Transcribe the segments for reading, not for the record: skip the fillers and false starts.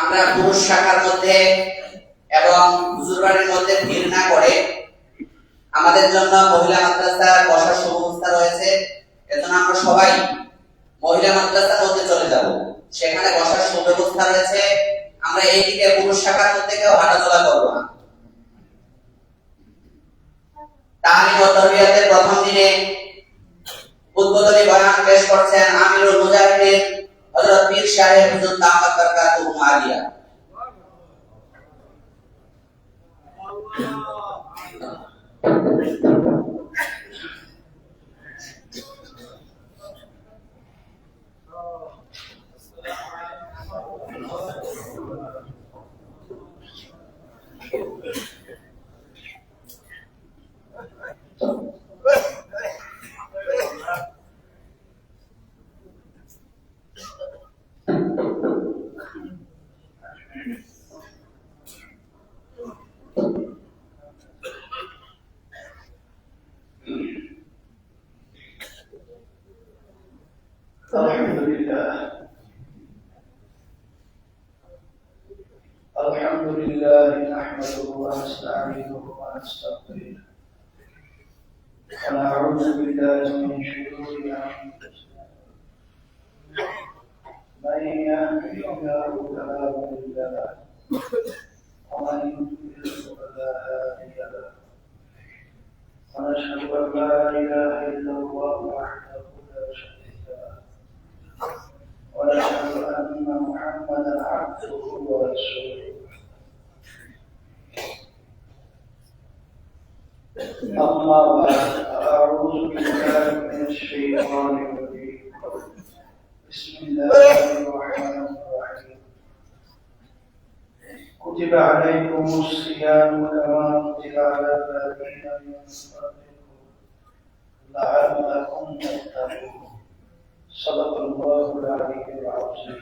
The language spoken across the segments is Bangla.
আমরা পুরুষ শাখার মধ্যে এবং হুজুরবাড়ির মধ্যে ভিড় না করে আমাদের জন্য মহিলা মাদ্রাসার বসার সুব্যবস্থা রয়েছে। এজন্য আমরা সবাই মহিলা মাদ্রাসার মধ্যে চলে যাব, সেখানে বসার সুব্যবস্থা রয়েছে। আমরা এইদিকে পুরুষ শাখার মধ্যে কেউ হাঁটাচলা করবো না। তাহলে তরবিয়াতের প্রথম দিনে উদ্বোধনী বয়ান পেশ করছেন আমিরুল মুজাহিদিন হযরত পীর সাহেব হুজুর দামাত বরকাতুহু আলিয়া। الحمد لله نحمده ونستعينه ونستغفره ونعوذ بالله من شرور انفسنا من يهده الله فلا مضل له ومن يضلل فلا هادي له ونشهد ان لا اله الا الله وحده لا شريك له ونشهد أن محمدا عبده ورسوله. أما بعد أعوذ بالله من الشيطان الرجيم. بسم الله الرحمن الرحيم. كتب عليكم الصيام كما كتب على الذين من قبلكم لعلكم تتقون. صدق الله العلي العظيم.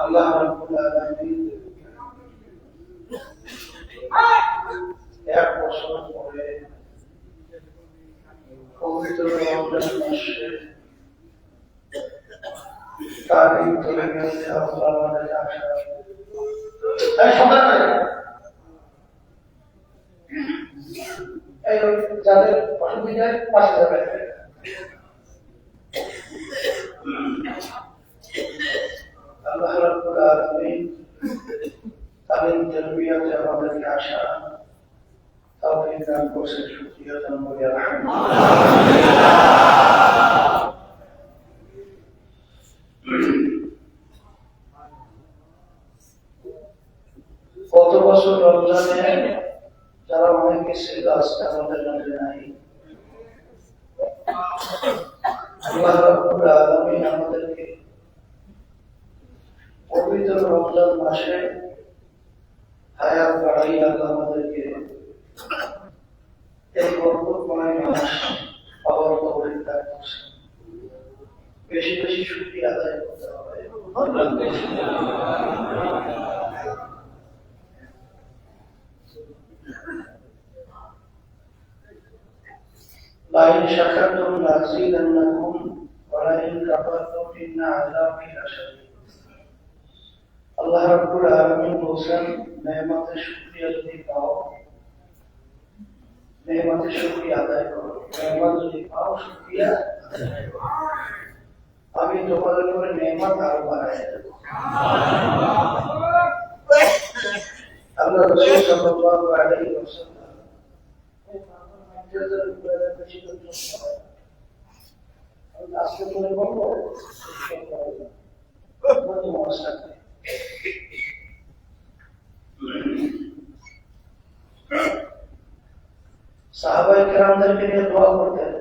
Allah Rabbul Alamin এক বছর পরে পবিত্র রমজান মাসে তারিখ চলে গেছে। আল্লাহ আমাদের আশা যাদের অসুবিধায় পাশে যাবে। আল্লাহ রাব্বুল আলামিন তাদের তরবিয়তে আমাদেরকে আশা তাওফীক দান করেছেন। শুকরিয়া দান করি আলহামদুলিল্লাহ। গত বছর রমজানে যারা অনেকে ছিল আজকে আমাদের মাঝে নাই। আল্লাহ রাব্বুল আলামিন আমাদেরকে পবিত্র রমজান মাসে হায়াত বাড়াই আল্লাহ আমাদেরকে এই বরকতময় মাস পাওয়ার তৌফিক দান করেছেন। বেশি বেশি শুকরিয়া আদায় করতে হবে। লাইন শাকারতুম লাযীদান্নাকুম ওয়া লাইন কাফারতুম ইন্না আযাবি লাশাদীদ। আল্লাহ রাব্বুল আলামিন বলেন, নেয়ামতের শুকরিয়া যদি পাও, নেয়ামতের শুকরিয়া আদায় করো। নেয়ামত যদি পাও, শুকরিয়া আদায় করো। আমি তোমাদের উপরে নেয়ামত আরো বাড়াই দেব। আল্লাহ রাসূল সাল্লাল্লাহু আলাইহি ওয়াসাল্লাম আজকে বলবো সাহাবায়ে কেরামদেরকে নিয়ে দোয়া করতেন,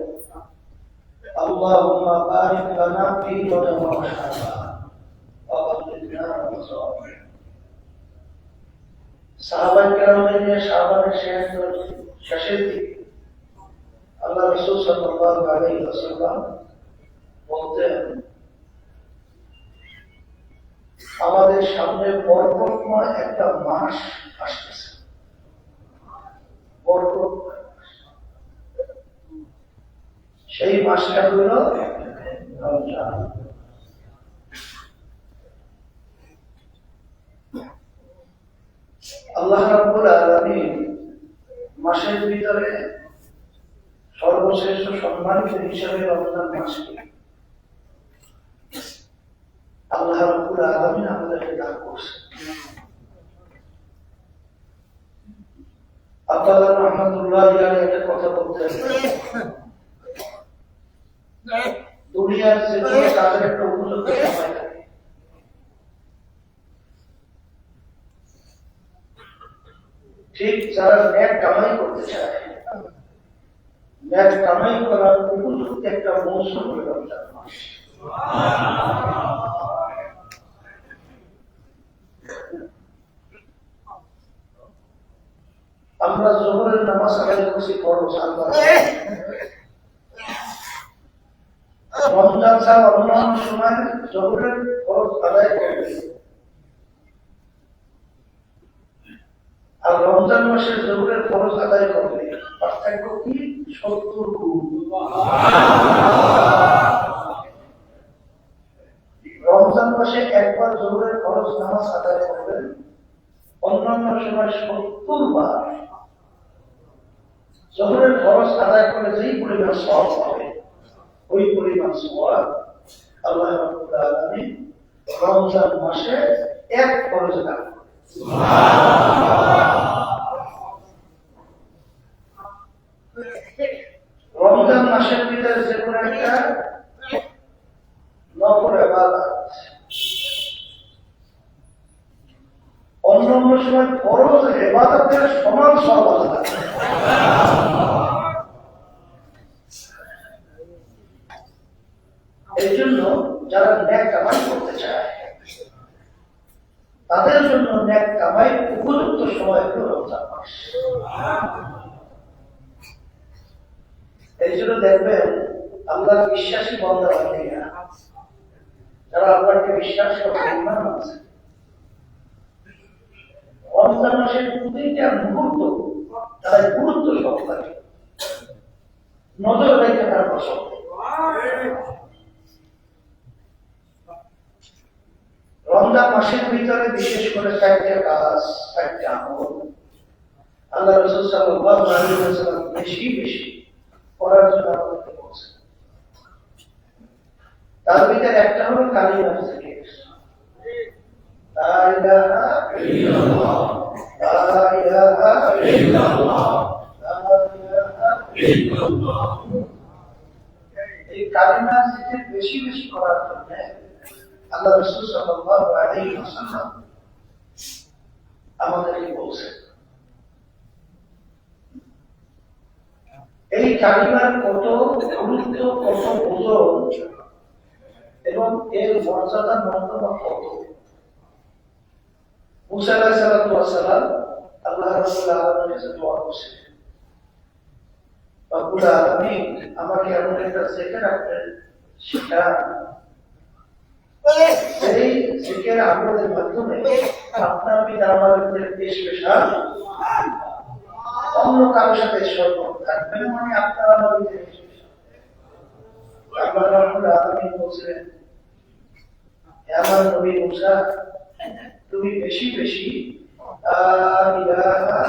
আল্লাহুম্মা বারিক লানা ফি রজব ওয়া শাবান ওয়া বাল্লিগনা রমজান। সাহাবায়ে কেরামদের নিয়ে শাবানের শেষের দিকে আল্লাহ রাসূল সাল্লাল্লাহু আলাইহি ওয়াসাল্লাম বলতেন, আমাদের সামনে বরকতময় একটা মাস আসতেছে, বরকতময়। সেই মাসটা হল রমজান। আল্লাহ রাব্বুল আলামিন মাসের ভিতরে সর্বশ্রেষ্ঠ সম্মানিত হিসেবে রমজান মাসকে আল্লাহ রাব্বুল আলামিন আমাদেরকে দান করছেন। আব্দুল্লাহ রহমাতুল্লাহ আলাইহি একটা কথা বলতেন, দুনিয়ার যে কোনো কাজের একটা উপযুক্ত সময় থাকে। ঠিক যারা ন্যাক কামাই করতে চায়, ন্যাক কামাই করার উপযুক্ত একটা মৌসুম হল রমজান মাস। আমরা যোহরের নামাজ আদায় করছি ফরজ, রমজান ছাড়া অন্যান্য সময় যোহরের ফরজ আদায় করবে, আর রমজান মাসে যোহরের ফরজ আদায় করবে পার্থক্য কি? 70 গুণ। রমজান মাসে একবার যোহরের ফরজ নামাজ আদায় করবেন, অন্যান্য সময় 70 বার যোহরের ফরজ আদায় করে যেই পরিমাণ সওয়াব পাবে, ওই পরিমাণ সওয়াব আল্লাহ রাব্বুল আলামিন রমজান মাসে এক ফরজ দান করেন। রমজান মাসের ভিতরে যে কোনো একটা নফল ইবাদত অন্যান্য সময় ফরজ ইবাদতের সমান সওয়াব আল্লাহ দেন। এই জন্য যারা ন্যাক কামাই করতে চায় তাদের জন্য ন্যাক কামাই উপযুক্ত সময় হল রমজান মাস। এই জন্য দেখবেন আল্লাহর বিশ্বাসী বান্দা বান্দীরা যারা আল্লাহকে বিশ্বাস করে ঈমান আছে, রমজান মাসের প্রতিটা মুহূর্ত তারা গুরুত্ব সহকারে নজর রেখে তার পছন্দ। রমজান মাসের ভিতরে বিশেষ করে 4টা কাজ, 4টা আমল আল্লাহ রাসূল সাল্লাল্লাহু আলাইহি ওয়াসাল্লাম বেশি বেশি করার জন্য আমাদেরকে বলছেন। তার ভিতরে একটা হলো কালিমা জিকির, লা ইলাহা ইল্লাল্লাহ, লা ইলাহা ইল্লাল্লাহ, লা ইলাহা ইল্লাল্লাহ। এই কালিমা জিকির বেশি বেশি করার জন্য আল্লাহ রাসূল সাল্লাল্লাহু আলাইহি ওয়াসাল্লাম আমাদেরকে বলছেন। এই কালিমার কত গুরুত্ব, কত ওজন এবং এর মর্যাদা মর্তবা কত। মুসা আলাইহিস সালাম আল্লাহ রাব্বুল আলামিনের কাছে দোয়া করেছিলেন, রব্বুল আলামিন আমাকে এমন একটা জিকির আপনি শিখান, এই জিকির আমলের মাধ্যমে আপনার বিনা আমাদের পেশ পেশা অন্য কারোর সাথে সম্পর্ক থাকবে না, মানে আপনার আমার ভিতরে আল্লাহ রাব্বুল আলামিন বলছিলেন, হে আমার নবী মুসা, তুমি বেশি বেশি লা ইলাহা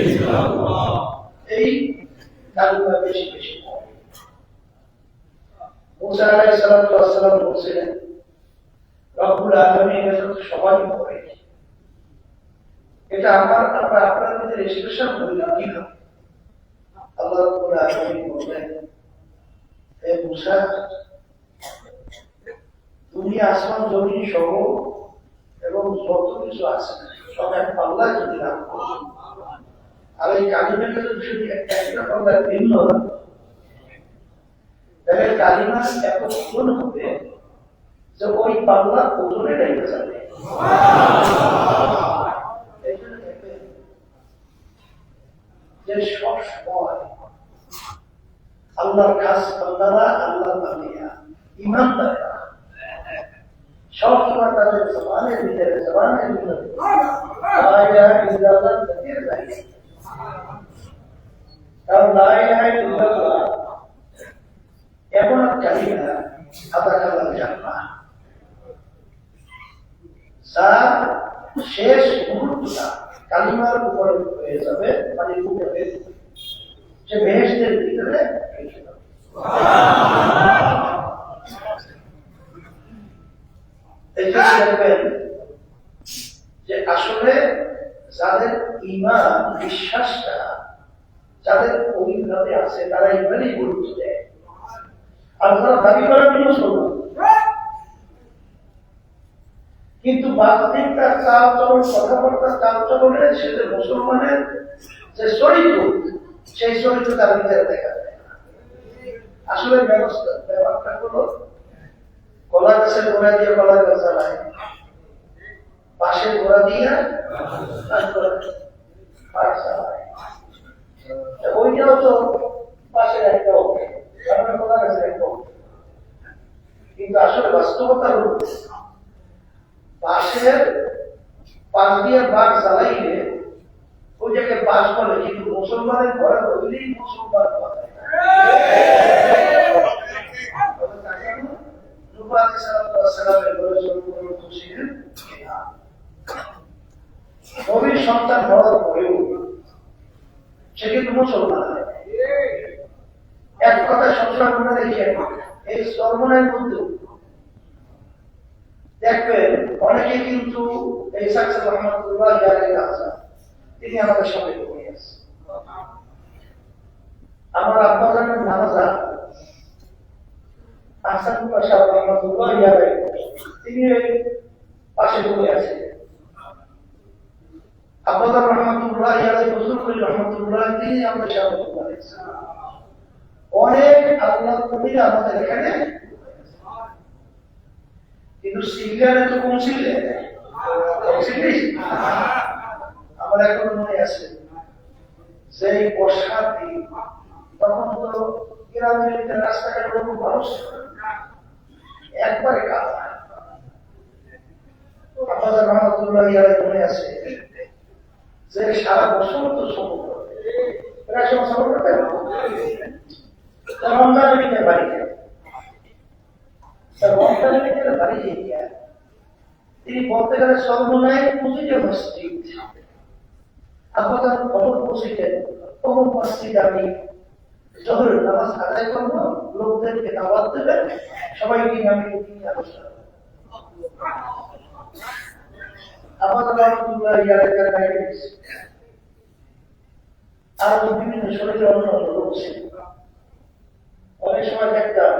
ইল্লাল্লাহ এই কালিমা বেশি বেশি পড়ো। মুসা আলাইহিস সালাম বলছিলেন, রব্বুল আলামিন এটা তো সবাই পড়ে, এটা আমার আপনার ভিতরে স্পেশাল হইল কি হবে? আল্লাহ রাব্বুল আলামিন বললেন, হে মুসা, দুনিয়া আসমান জমিন সহ এবং যত কিছু আছে সব এক পাল্লায় যদি রাখবো, আর এই কালিমাটা যদি একটা পাল্লায় ভিন্ন তাহলে কালিমা এত ওজন হবে যে ওই পাল্লা ওজনে রেখে যাবে। যে সব সময় আল্লাহর খাস বান্দারা, আল্লাহর বান্দিয়া, ইমানদাররা সব সময় তাদের জবানের ভিতরে লা ইলাহা ইল্লাল্লাহ জিকির করে। কারণ লা ইলাহা ইল্লাল্লাহ এমন একটা কালিমা আল্লাহ তাআলা জান্নাত, যার শেষ মুহূর্তটা কালিমার উপরে হয়ে যাবে, মানে উপরে সে বেহেশতের ভিতরে রেখে যাবে। দেখবেন যে আসলে যাদের ঈমান বিশ্বাসটা যাদের অভিজ্ঞতা আছে তারা ইমানই গুরুত্ব দেয়, আর তারা দাবি করার জন্য মুসলমান। কিন্তু বাস্তবিকতা চাল চলন, কথাবার্তা, চাল চলনে সেটা মুসলমানের যে চরিত্র, সেই চরিত্র তার ভিতরে দেখা যায়। আসলে ব্যাপারটা হলো কলা গাছের গোড়া দিয়ে কলা গাছ চালায়, বাঁশের গোড়া দিয়ে ওইটাও তো বাঁশের একটা অংশ, কলা গাছের একটা অংশ। কিন্তু আসলে বাস্তবতা হলো বাঁশের পাশ দিয়ে বাঘ জ্বালাইলে ওই জায়গায় বাস বলে, কিন্তু মুসলমানের ঘরে বললেই মুসলমান বলে। নবীর সন্তান হওয়ার পরেও সে কিন্তু মুসলমান। এক কথা সবসময় মনে রেখে, এই সর্বনের মধ্যে দেখবেন অনেকে কিন্তু এই সাকসেস রহমতুল্লাহ তিনি আমাদের সঙ্গে পড়ে আছে। আমার আব্বা জানেন নামাজা আহসানুল্লাহ সাহেব রহমতুল্লাহ তিনি পাশে পড়ে আছে। আব্বাদার রহমতুল্লাহ ফজলুল রহমতুল্লাহ তিনি আমাদের সামনে পড়ে আছে। অনেক আল্লাহ কবিরা আমাদের এখানে, কিন্তু সিরিয়ালে তো কোন সিরিয়াল আমার এখন মনে আছে যে বর্ষার দিন, তখন তো গ্রামের রাস্তাঘাট খুব ভালো ছিল, একবারে কাদা। আমাদের রহমতুল্লাহ মনে আছে যে সারা বছর তো সমুদ্র রমজানের বাড়িতে তিনি বলতে গেলে সর্বনায় প্রতিটা মসজিদ আপনার খবর পৌঁছেছেন, অমুক মসজিদ আমি জোহরের নামাজ আদায় করবো, লোকদেরকে দাওয়াত দেবেন, সবাইকে আমি আলোচনা আমাদের রহমতুল্লাহ আরো বিভিন্ন শরীরের অন্য লোক ছিল। অনেক সময় দেখতাম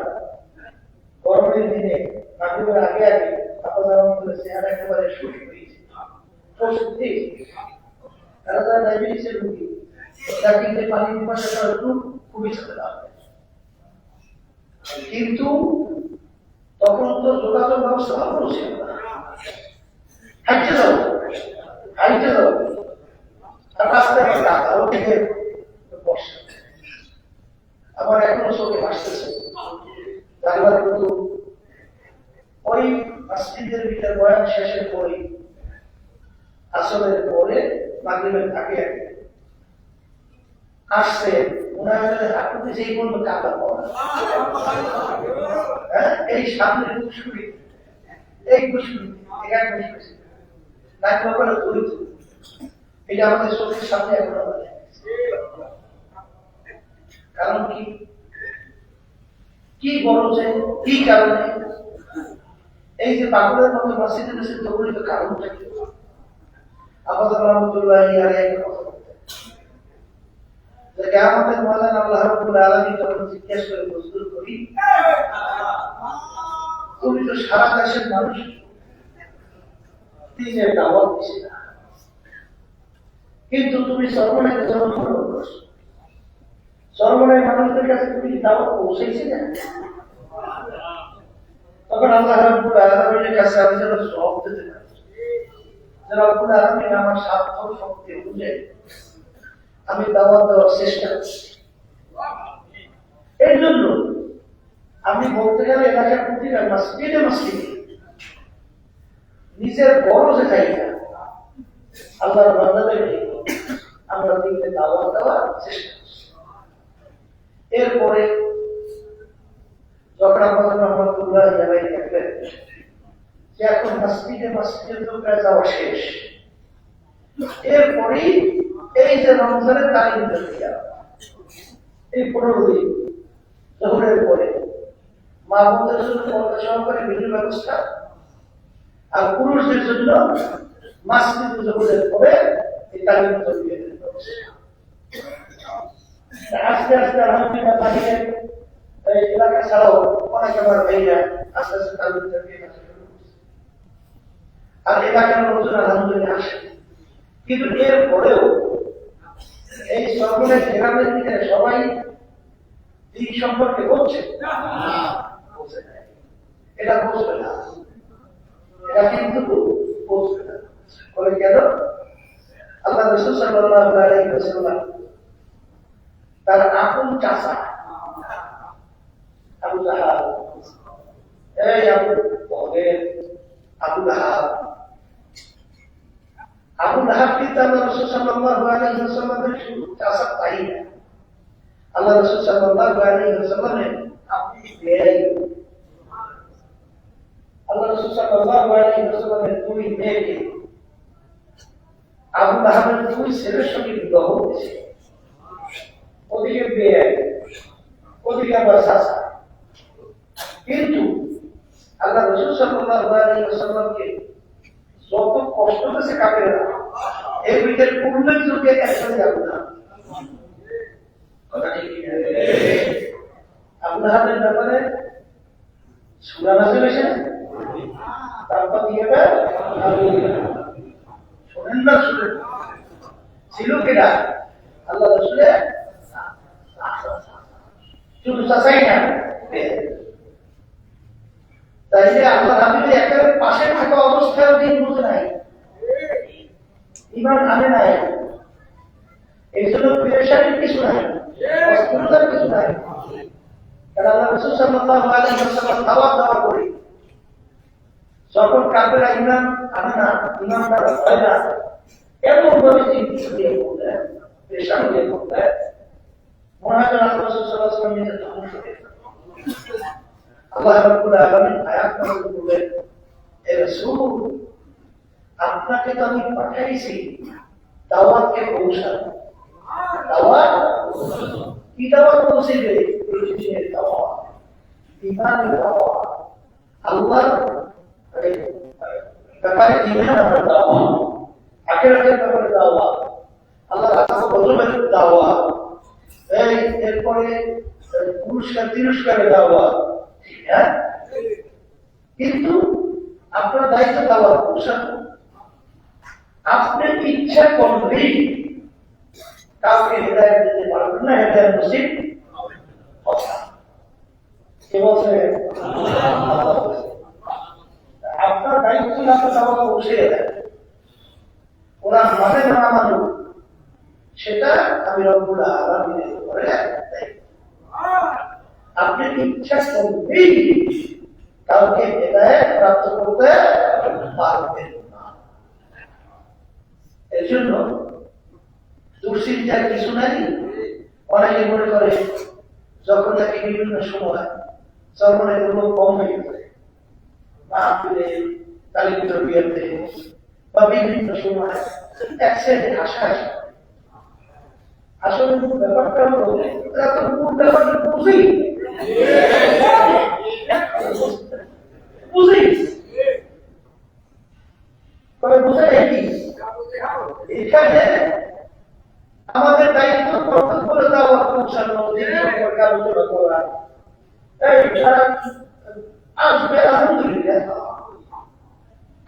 গরমের দিনে মাগরিবের আগে আগে আপনাদের রহমতুল্লাহ চেহারা একেবারে শুকিয়ে হয়েছে, প্রসূতি তারা যারা ডায়াবেটিসের রোগী তার কিন্তু পানি পিপাসা একটু খুবই ঝামেলা হয়। কিন্তু তখন তো যোগাযোগ ব্যবস্থা ভালো ছিল না, হাইটে যাও আর রাস্তায় টাকা থেকে বসে। আমার এখনো চোখে ভাসতেছে তারপরে কিন্তু ওই মসজিদের ভিতরে বয়ান শেষের পরে আসরের পরে মাগরিবের আগে আগে আসছে উনাদের হাতে সেই পর্যন্ত কাটা পড়া, এই সামনে ঘুষুরি, এই ঘুষুরি নাকি ব্যাপারে জড়িত, এটা আমাদের চোখের সামনে এখন কারণ কি বলছে, কি কারণে এই যে পাগলের মতো মসজিদে দেশে জড়িত কারণটা কি? আমাদের রহমতুল্লাহ কিয়ামতের ময়দানে আল্লাহ রাব্বুল আলামিন যখন জিজ্ঞেস করে প্রস্তুত করি তুমি তো সারা দেশের মানুষ দিনের দাওয়াত দিছি না, কিন্তু তুমি সর্বনায় জনগণ করছো, সর্বনায় মানুষদের কাছে তুমি দাওয়াত পৌঁছেছি না। তখন আল্লাহ রাব্বুল আলামিনের কাছে আমি যেন সব দিতে পারি, যেন রাব্বুল আলামিন আমার সাধ্য শক্তি অনুযায়ী আমি দাওয়াত দেওয়ার চেষ্টা করছি। এর জন্য আমি বলতে গেলে এলাকার প্রতিটা মসজিদে নিজের বড় যে জায়গা আল্লাহর বান্দাদেরকে আমরা দিনে দাওয়াত দেওয়ার চেষ্টা করছি। এরপরে যখন আমাদের রহমতুল্লাহ জানাই দেখলেন যে এখন মসজিদে দুর্গায় যাওয়া শেষ, এরপরেই এই যে রমজানের তালিম দেওয়া, এই 15 দিন জোহরের পরে মা বোনদের জন্য পর্দা সহকারে ভিডিও ব্যবস্থা, আর পুরুষদের জন্য মাসজিদে জোহরের পরে এই তালিম তরবিয়তের ব্যবস্থা। আস্তে আস্তে আলহামদুলিল্লাহ বাহিরে এই এলাকা ছাড়াও অনেক আমার ভাইরা আস্তে আস্তে তালিম তরবিয়ত শুরু করছে, আর এলাকার লোকজন আলহামদুলিল্লাহ আসে। কিন্তু এরপরেও এই সর্বনের গ্রামের দিকে সবাই দিক সম্পর্কে বলছে, এটা বুঝবে না, এটা কিন্তু বুঝবে না। বলে কেন? আল্লাহ রাসূল সাল্লাল্লাহু আলাইহি ওয়াসাল্লাম তার আপন চাচা আবু লাহাব, এই আবু লাহাব কিন্তু আল্লাহ রাসূল সাল্লাল্লাহু আলাইহি ওয়াসাল্লামের শুধু চাচা তাই না, আল্লাহ রাসূল সাল্লাল্লাহু আলাইহি ওয়াসাল্লামের আপনি ভাই। আল্লাহ রাসূল সাল্লাল্লাহু আলাইহি ওয়াসাল্লামের 2 মেয়েকে আবু লাহাবের 2 ছেলের সঙ্গে বিবাহ হয়েছে, ওদিকে বিয়ে, ওদিকে আবার চাচা। কিন্তু আল্লাহ রাসূল সাল্লাল্লাহু আলাইহি ওয়াসাল্লামকে যত কষ্ট দিয়েছে কাফেররা, এর ভিতরে উল্লেখযোগ্য একসাথে যাবে না। আবু লাহাবের ব্যাপারে সূরা নাযিল হয়েছে, তারপর দিয়ে শোনেন না, শুনেন ছিল কিনা আল্লাহ রাসূলের শুধু চাচাই না, তাইলে আল্লাহ হাবিবের একেবারে পাশে থাকা অবস্থায় দিন বুঝে নাই, ইমান আনে নাই, এই জন্য পেরেশানির কিছু নাই, অস্থিরতার কিছু নাই। কারণ আল্লাহ রাসূল সাল্লাল্লাহু আলাইহি ওয়াসাল্লাম দাওয়াত দেওয়ার পরে যখন কাফেররা ইমান আনে না, ইমানদার হয় না, এমন ভাবে চিন্তিত হয়ে পড়লে, পেরেশান হয়ে পড়লে, মনে হয় আল্লাহ রাসূল সাল্লাল্লাহু আলাইহি ওয়াসাল্লাম নিজের ধ্বংস হয়ে যাবে। আল্লাহ রাব্বুল আলামিন আয়াত নাযিল করলেন, হে রাসূল, আপনাকে তো আমি পাঠাইছি দাওয়াতকে পৌঁছানো। দাওয়াত কি দাওয়াত পৌঁছাবে? এই দাওয়াত, ঈমানের দাওয়াত, আল্লাহর ব্যাপারে ঈমানের দাওয়াত, আখিরাতের ব্যাপারে দাওয়াত, আল্লাহর রাস্তা বদলের দাওয়াত, এরপরে পুরস্কার তিরস্কারের দাওয়াত। ঠিক আছে, কিন্তু আপনার দায়িত্ব দাওয়াত পৌঁছানো। আপনি ইচ্ছা করলেই কাউকে হেদায়েত দিতে পারবেন না, হেদায়েত নসিব হবে না। কে বলছে? আপনার দায়িত্ব আপনার দাওয়াত পৌঁছে দেয়, ওরা মানে না মানুষ, সেটা আমি রব্বুল আলামিনের উপরে দায়িত্ব। আপনি ইচ্ছা করলেই কাউকে হেদায়েত প্রাপ্ত করতে পারবেন না। এর জন্য দুশ্চিন্তার কিছু নাই। অনেকে মনে করে যখন তাকে বিভিন্ন সময় চরমনের লোক কম হয়ে যায়, বা বিভিন্ন সময় একসাথে হাসাহাসি, আসলে ব্যাপারটা হলো ব্যাপারটা বুঝি এখানে আমাদের দায়িত্ব কর্তব্য দেওয়া পৌঁছানো, আলোচনা করা, আসবে আলহামদুলিল্লাহ,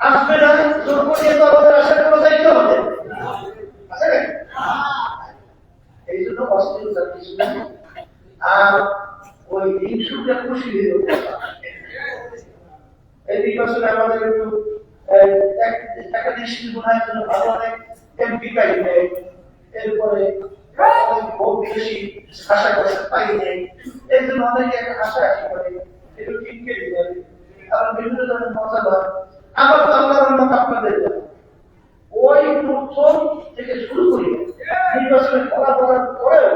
আসবে না জোর করিয়ে তো আমাদের আসার কোনো দায়িত্ব হবে আছে নাকি? এই জন্য অস্থিরতার কিছু নেই। আর ওই ইনসুখটা খুশি হয়ে এই নির্বাচনে আমাদের একটু একটা দৃষ্টি বোনার জন্য ভালো অনেক এমপি পাই নেই, এরপরে ভোট বেশি আশা করে পাই নেই, এই জন্য অনেকে আশা আশা করে একটু টিকে দিতে কারণ বিভিন্ন ধরনের মজা আবার তো আল্লাহর মত আপনাদের ওই প্রথম থেকে শুরু করি নির্বাচনের ফলাফল পরেও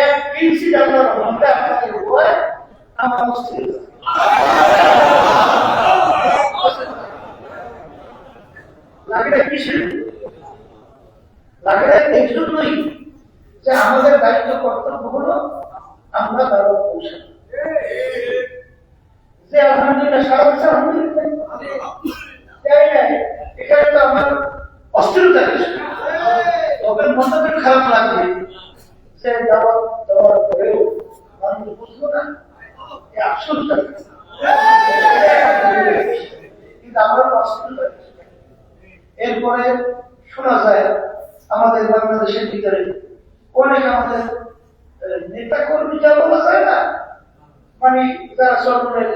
এক ইঞ্চি আল্লাহর মধ্যে আপনাদের উপরে আমার অস্থির লাগে কিসের লাগে এই জন্যই যে আমাদের দায়িত্ব কর্তব্য হলো আমরা তার পৌঁছানো যে আলহামদুলিল্লাহ সারা বছর আলহামদুলিল্লাহ এখানে তো আমার অস্থিরতা তবে মন্তব্য খারাপ লাগবে সে দেওয়ার পরেও মানুষ বুঝলো না আফসোসটা কিন্তু আমরা অস্থিরতা। এরপরে শোনা যায় আমাদের বাংলাদেশের ভিতরে অনেক আমাদের নেতা কর্মী যা বলা যায় না, মানে যারা সরকারের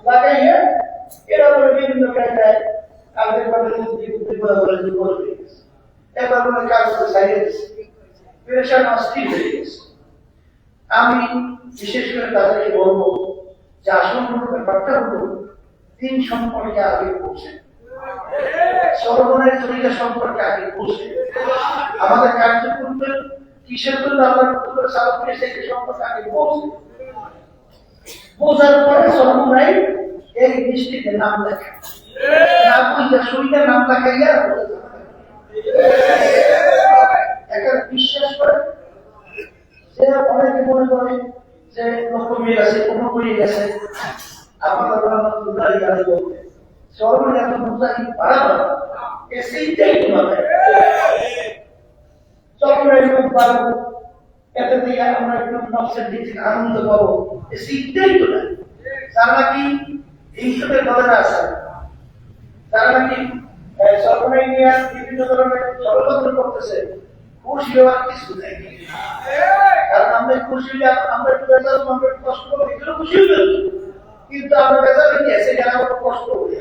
লাগাইয়া এরা বলে বিভিন্ন জায়গায় কালকে এবার বলে কাজ ছাড়িয়ে দিচ্ছে, পেরেশান অস্থির হয়ে গেছে। আমি বিশেষ করে তাদেরকে বলবো যে আসল ব্যাপারটা হলো দিন সম্পর্কে আগে পৌঁছে, সরবরাহের তরিকা সম্পর্কে আগে পৌঁছে, আমাদের কার্যক্রম কিসের জন্য আমরা চালু করে সেই সম্পর্কে আগে পৌঁছে, বোঝার পরে সরবরাহ এই দৃষ্টিতে নাম লেখা না বুঝলে শরীরে নাম লেখাইয়া একটা বিশ্বাস করে যে অনেকে মনে করে যে কমিয়ে গেছে কোনো কমিয়ে গেছে আমাদের সরকার এত মুজাহি বাড়ানো সেইটাই তোমাদের চক্রের লোক বাড়বো এতে থেকে আমরা একটু নকশের দিক থেকে আনন্দ পাবো সেইটাই তো না। যারা নাকি এইসবের ঘটনা আছে, যারা নাকি সরকারি নিয়ে বিভিন্ন ধরনের ষড়যন্ত্র করতেছে, খুশি হওয়ার কিছু নেই। কারণ আমরা খুশি হলে আমরা একটু বেজার আমরা একটু কষ্ট করবো, এগুলো খুশি হয়ে যাবো, কিন্তু আমরা বেজার হয়ে গেছে যারা আমরা কষ্ট করি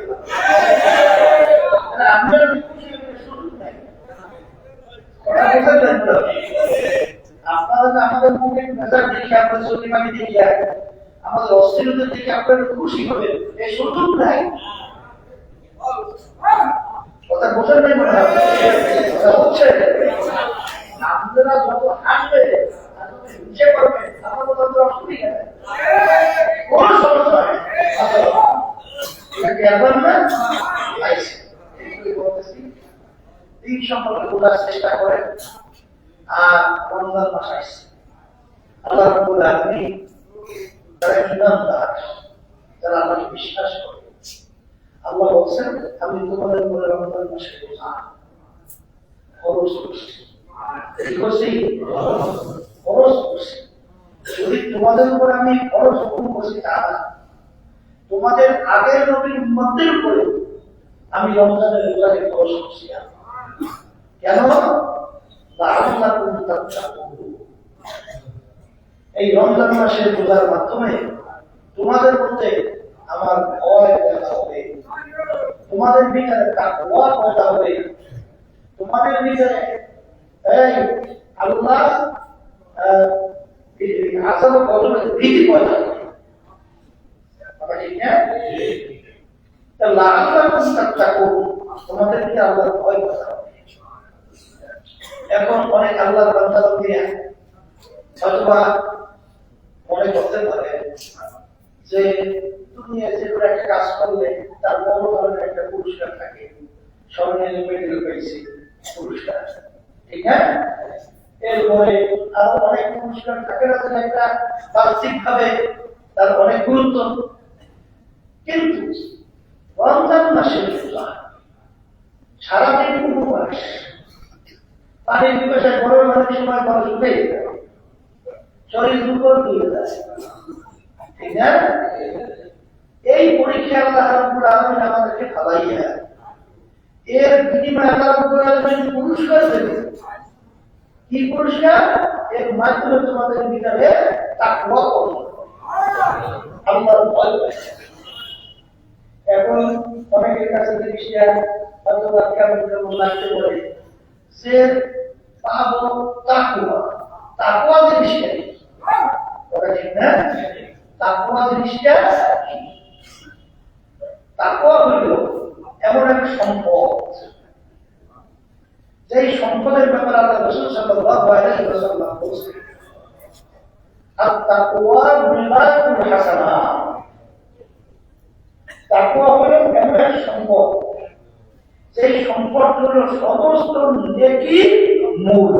আমরা খুশি হলে সুযোগ নাই। আপনারা আমাদের মুখে বেজার দেখে আপনার চলি পানি দেখি আমাদের অস্থিরতা দেখে আপনারা খুশি হবে, এই সুযোগ নাই। কথা বোঝার নেই মনে হয় কথা হচ্ছে আপনারা যত হাসবে নিচে করবে আমার মতো অসুবিধা নেই, কোনো সমস্যা নেই। দিন সম্পর্কে বোঝার চেষ্টা করেন। আর রমজান মাস আসছে, আল্লাহ রাব্বুল আলামিন যারা ঈমানদার, যারা আমাকে বিশ্বাস করে, আল্লাহ বলছেন আমি তোমাদের উপরে রমজান মাসে বোঝা খরচ করছি, খরচ করছি। যদি তোমাদের উপর আমি খরচ হুকুম করছি তা না, তোমাদের আগের নবীর উম্মতের উপরে আমি রমজানের রোজাকে খরচ করছি না। কেন? এই রমজান মাসের রোজার মাধ্যমে তোমাদের মধ্যে আমার ভয় পয়দা হবে, তোমাদের ভিতরে তাকওয়া পয়দা হবে, তোমাদের ভিতরে এই আল্লাহ আযাব গজবের ভীতি পয়দা হবে। তোমাদের ভিতরে আল্লাহর ভয় পয়দা হবে। এখন অনেক আল্লাহর বান্দা বান্দীরা হয়তোবা মনে করতে পারে যে দুনিয়ায় যে কোনো একটা কাজ করলে তার বড় ধরনের একটা পুরস্কার থাকে, স্বর্ণের মেডেল পেয়েছে পুরস্কার, ঠিক না? এরপরে আরো অনেক পুরস্কার থাকে না, একটা বাহ্যিক ভাবে তার অনেক গুরুত্ব। কিন্তু রমজান মাসের সারাদিন উপবাস, পানির পিপাসায় গরম অনেক সময় বড় শুনে শরীর দুর্বল হয়ে যায়, ঠিক না? এই পরীক্ষা আল্লাহ রাব্বুল আলামিন আমাদেরকে খাওয়াইয়া এর বিনিময়ে আল্লাহ রাব্বুল আলামিন পুরস্কার দেবে। কি পুরস্কার? এর মাধ্যমে তোমাদের ভিতরে তাকওয়া অর্জন করো, আল্লাহর ভয় করো। এখন অনেকের কাছে জিনিসটা হয়তো কেমন লাগতে পারে যে পাবো তাকওয়া, তাকওয়া জিনিসটা কথা ঠিক না? তাকওয়া জিনিসটা তাকওয়া হলো এমন এক সম্পদ, যেই সম্পদের ব্যাপারে আল্লাহ রাসূল সাল্লাল্লাহু আলাইহি ওয়াসাল্লাম বলেছেন, আত-তাকওয়া মিরাতুল হাসানাত। তাকওয়া হলো এমন এক সম্পদ, যেই সম্পদ হলো সমস্ত নেকির মূল,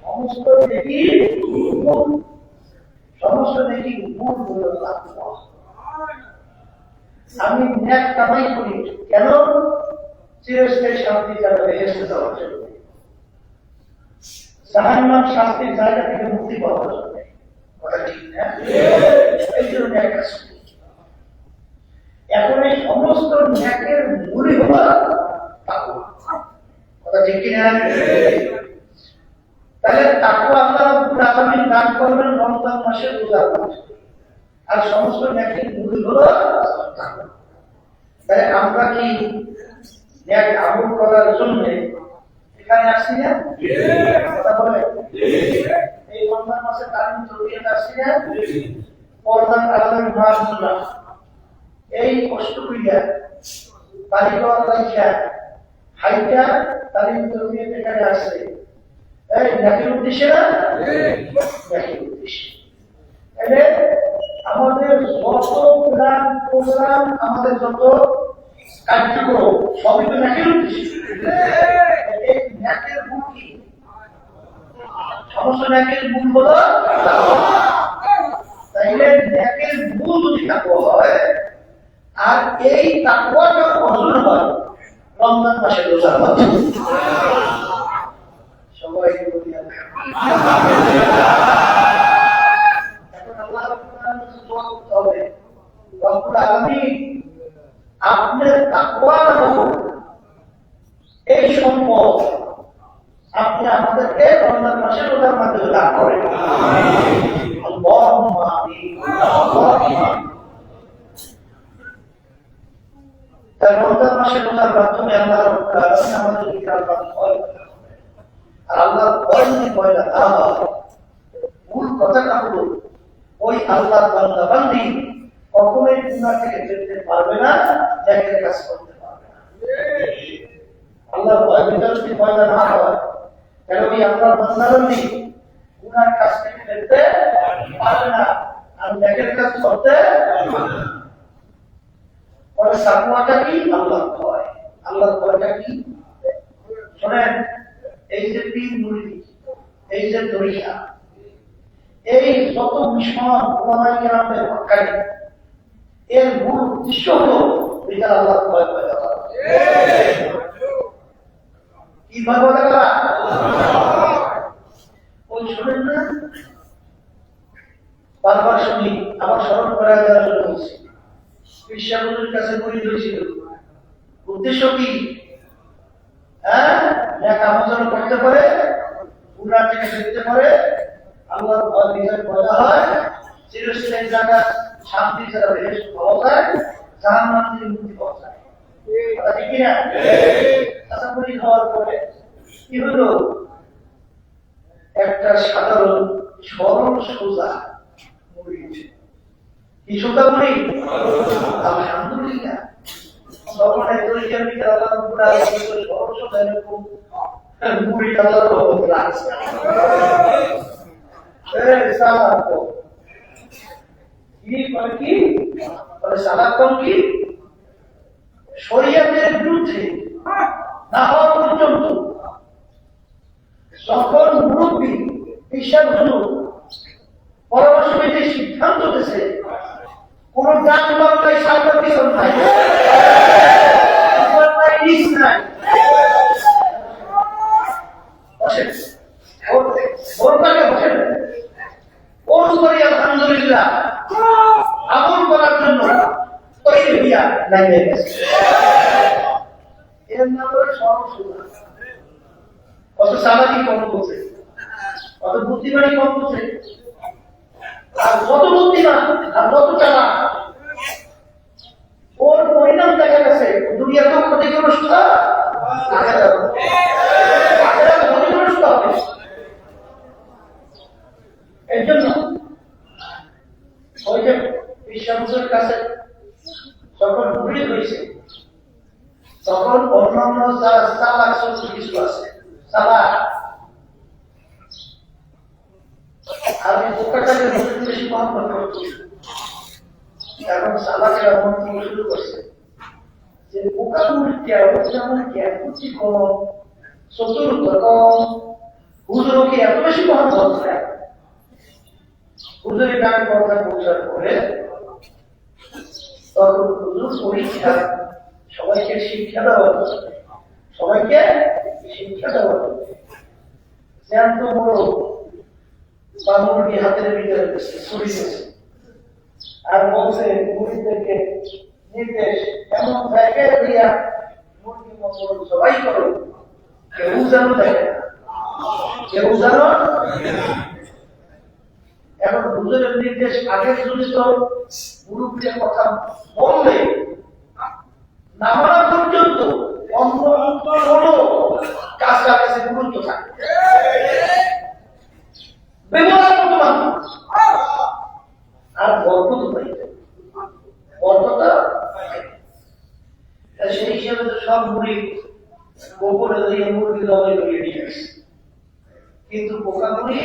সমস্ত নেকির মূল, সমস্ত নেকির মূল হলো তাকওয়া। আমি নেক কামাই করি কেন? চিরস্থায়ী শান্তি যারা বেহেশতে যাওয়ার জন্য, জাহান্নাম শাস্তির জায়গা থেকে মুক্তি পাওয়ার জন্য, কথা ঠিক না? এই জন্য নেক কাজ করি। এখন এই সমস্ত নেকের মূলই হলো তাকওয়া, কথা ঠিক কিনা? তাহলে তাকওয়া আল্লাহ রাব্বুল আলামিন দান করবেন রমজান মাসে রোজার মাসে, আর সমস্ত নেকের মূল হলো তাকওয়া। তাহলে আমরা কি নেক আমল করার জন্য এখানে আসছি না? কথা বলে এই রমজান মাসে তালিম তরবিয়ত আসছি না? পর্দার আলামের মাহফিল, এই কষ্ট করিয়া বাড়িঘর রাখিয়া হাইটা তালিম তরবিয়ত এখানে আসছে, এই নেকের উদ্দেশ্যে না? নেকের উদ্দেশ্যে। তাহলে আমাদের যত প্ল্যান প্রোগ্রাম, আমাদের যত কার্যক্রম সবই তো নেকের উদ্দেশ্যে। এই নেকের মূল কি? সমস্ত নেকের মূল হলো তাকওয়া। তাইলে নেকের মূল যদি তাকওয়া হয়, আর এই তাকওয়াটা অর্জন হয় রমজান মাসে রোজার মাধ্যমে। সবাই বলি আপনার তাকওয়া এই সম্পদ আপনি আমাদেরকে রমজান মাসে রোজার মাধ্যমে দান করেন। আল্লাহুম্মা আমিন। তাই রমজান মাসে রোজার মাধ্যমে আল্লাহ রাব্বুল আলামিন আমাদেরকে আল্লাহর ভয়, আর আল্লাহর ভয় যদি ভয় না হয়, মূল কথাটা হলো ওই আল্লাহর বান্দা বান্দি কখনোই গুনাহ থেকে বেরোতে পারবে না, নেকের কাজ করতে পারবে না। আল্লাহর ভয় ভিতরে যদি ভয় না হয়, তাহলে ওই আল্লাহর বান্দা বান্দি গুনার কাজ থেকে বেরোতে পারবে না, আর নেকের কাজ করতে পারবে না। তাকওয়াটা কি? আল্লাহর ভয়। আল্লাহর ভয়টা কি? শোনেন, এই যে পীর মুরিদ, এই যে দরিয়া, এই যত মিশন ওলামায়ে কেরামদের হক্কানি, এর মূল উদ্দেশ্য হলো এটা আল্লাহর ভয় পয়দা করা। কি ভয় পয়দা করা? ওই শোনেন না, বারবার শুনি, আবার স্মরণ করা দেওয়ার জন্য বলছি, বিশ্বাবুর কাছে মুরিদ হয়েছিল, উদ্দেশ্য কি? হ্যাঁ, নেক আমল যেন করতে পারে, গুনাহ থেকে বেরোতে পারে, আল্লাহর ভয় নিজের পয়দা হয়, চিরস্থায়ী জায়গা শান্তি ছাড়া বেহেশত পাওয়া যায়, জাহান্নাম থেকে মুক্তি পাওয়া যায়। কথা ঠিক কিনা? আচ্ছা, মুরিদ হওয়ার পরে কি হলো? একটা সাধারণ সরল সোজা মুরিদ। কি সোজা মুরিদ? আলহামদুলিল্লাহ। সবাই দরিদ্র ভিতরে আল্লাহ রাব্বুল আলামিন সরল সোজা এরকম মুরিদ আল্লাহর রহমত রাখছে। শরীয়তের বিরুদ্ধে না হওয়া পর্যন্ত যখন মুরব্বী বিশ্বাসগুলো পরামর্শ নিতে সিদ্ধান্ত দিয়েছে, কোন জাত বাংলায় সার্বত্রিক নাই, আমল করার জন্য তৈরি হইয়া লাগিয়ে গেছে। এর নাম হলো সর্বসুধা। কত চালাকি কম করছে, কত বুদ্ধিমানী কম করছে, আর কত বুদ্ধিমান আর কত চালাক, ওর পরিণাম দেখা গেছে দুনিয়াতেও ক্ষতিগ্রস্ত ক্ষতিগ্রস্ত হবে। এর জন্য ওই যে বিশ্বাসের কাছে যখন ঘুরে হয়েছে তখন অন্যান্য যারা চালাক কিছু আছে চালাক, আমি বোকাটাকে বেশি মহব্বত করছি। এখন চালাকেরা মন্তব্য শুরু করছে যে বোকা মুহূর্তে যেমন জ্ঞান বুদ্ধি কম, চতুর্থ কম, হুজুরকে এত বেশি মহব্বত করে। হুজুরের গান কথা প্রচার করে তখন হুজুর পরীক্ষা সবাইকে শিক্ষা দেওয়া, সবাইকে শিক্ষা দেওয়া। জ্ঞান তো বড় বা মুরগি হাতের ভিতরে ছড়ি দিয়েছে আর বলছে মুরগিদেরকে নির্দেশ এমন জায়গায় দিয়া মুরগি মঙ্গল সবাই করো, কেউ যেন দেখে না, কেউ যেন। এখন হুজুরের নির্দেশ আগের যুগে তো মুরুব্বির কথা বললে না মানা পর্যন্ত অন্য কোনো কাজটা কাছে গুরুত্ব থাকে ব্যবহার মতো মানুষ আর বরকত পাই, বরকতা সেই হিসাবে তো সব মুড়ি গোপনে দিয়ে মুরগি জবাই করিয়ে নিয়ে আসে, কিন্তু পোকা মুড়ি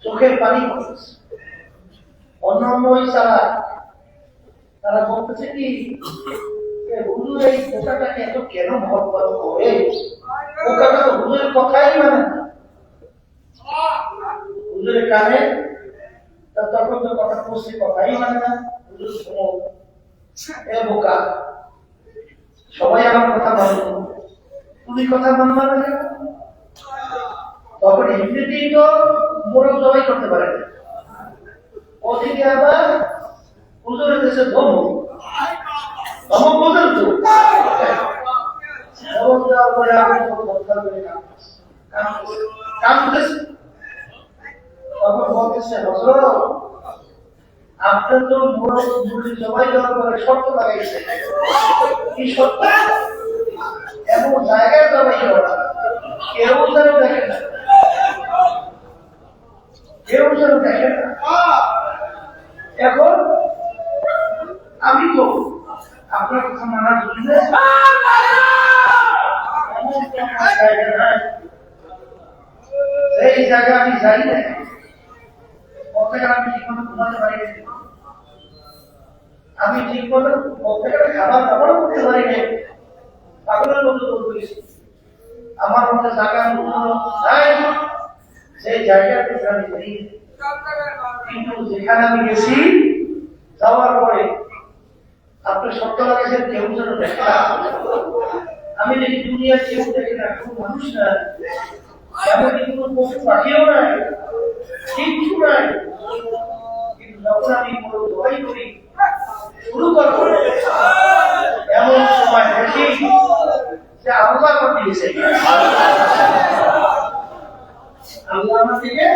চোখের পানি পড়ছে। অন্যান্য চালা তারা বলতেছে কি হুজুর এই পোকাটাকে এত কেন মহব্বত করে, পোকাটা তো হুজুরের কথাই মানে না, হুজুরের কানে তখন তো কথা পড়ছে কথাই মানে না, হুজুর শোনো এ বোকা সবাই আমার কথা মানব, তুমি কথা মানবা না কেন? তখন এমনিতেই তো মোরগ জবাই করতে পারে না, ওদিকে আবার হুজুরের দেশে ধমক ধমক বোঝেন তো ধমক দেওয়ার পরে আমি কাঁদতেছে। তখন বলতেছে হযরত আপনার তো মুরগি জবাই দেওয়ার পরে শর্ত লাগাইছে, কি শর্ত? এমন জায়গায় জবাই করা কেউ যেন দেখে না, কেউ যেন দেখে না। এখন আমি তো আপনার কথা মানার জন্য সেই জায়গায় আমি যাই না, আমি ঠিক মতো ঘুমাতে পারি না, আমি ঠিক মতো খাবার দাবার করতে পারি না, পাগলের মতো করেছি। আমার মধ্যে জায়গা নাই, সেই জায়গাতে আমি যাই, কিন্তু যেখানে আমি গেছি যাওয়ার পরে আপনি সত্য লাগাইছেন কেউ যেন দেখে না, আমি দেখি দুনিয়ার কেউ দেখে না, কোনো মানুষ না, এমনকি কোনো পশু পাখিও নাই, কিচ্ছু নাই। কিন্তু যখন আমি বড় দোয়াই করি শুরু করবো এমন সময় দেখি যে আল্লাহ করে দিয়েছে, আল্লাহ আমার থেকে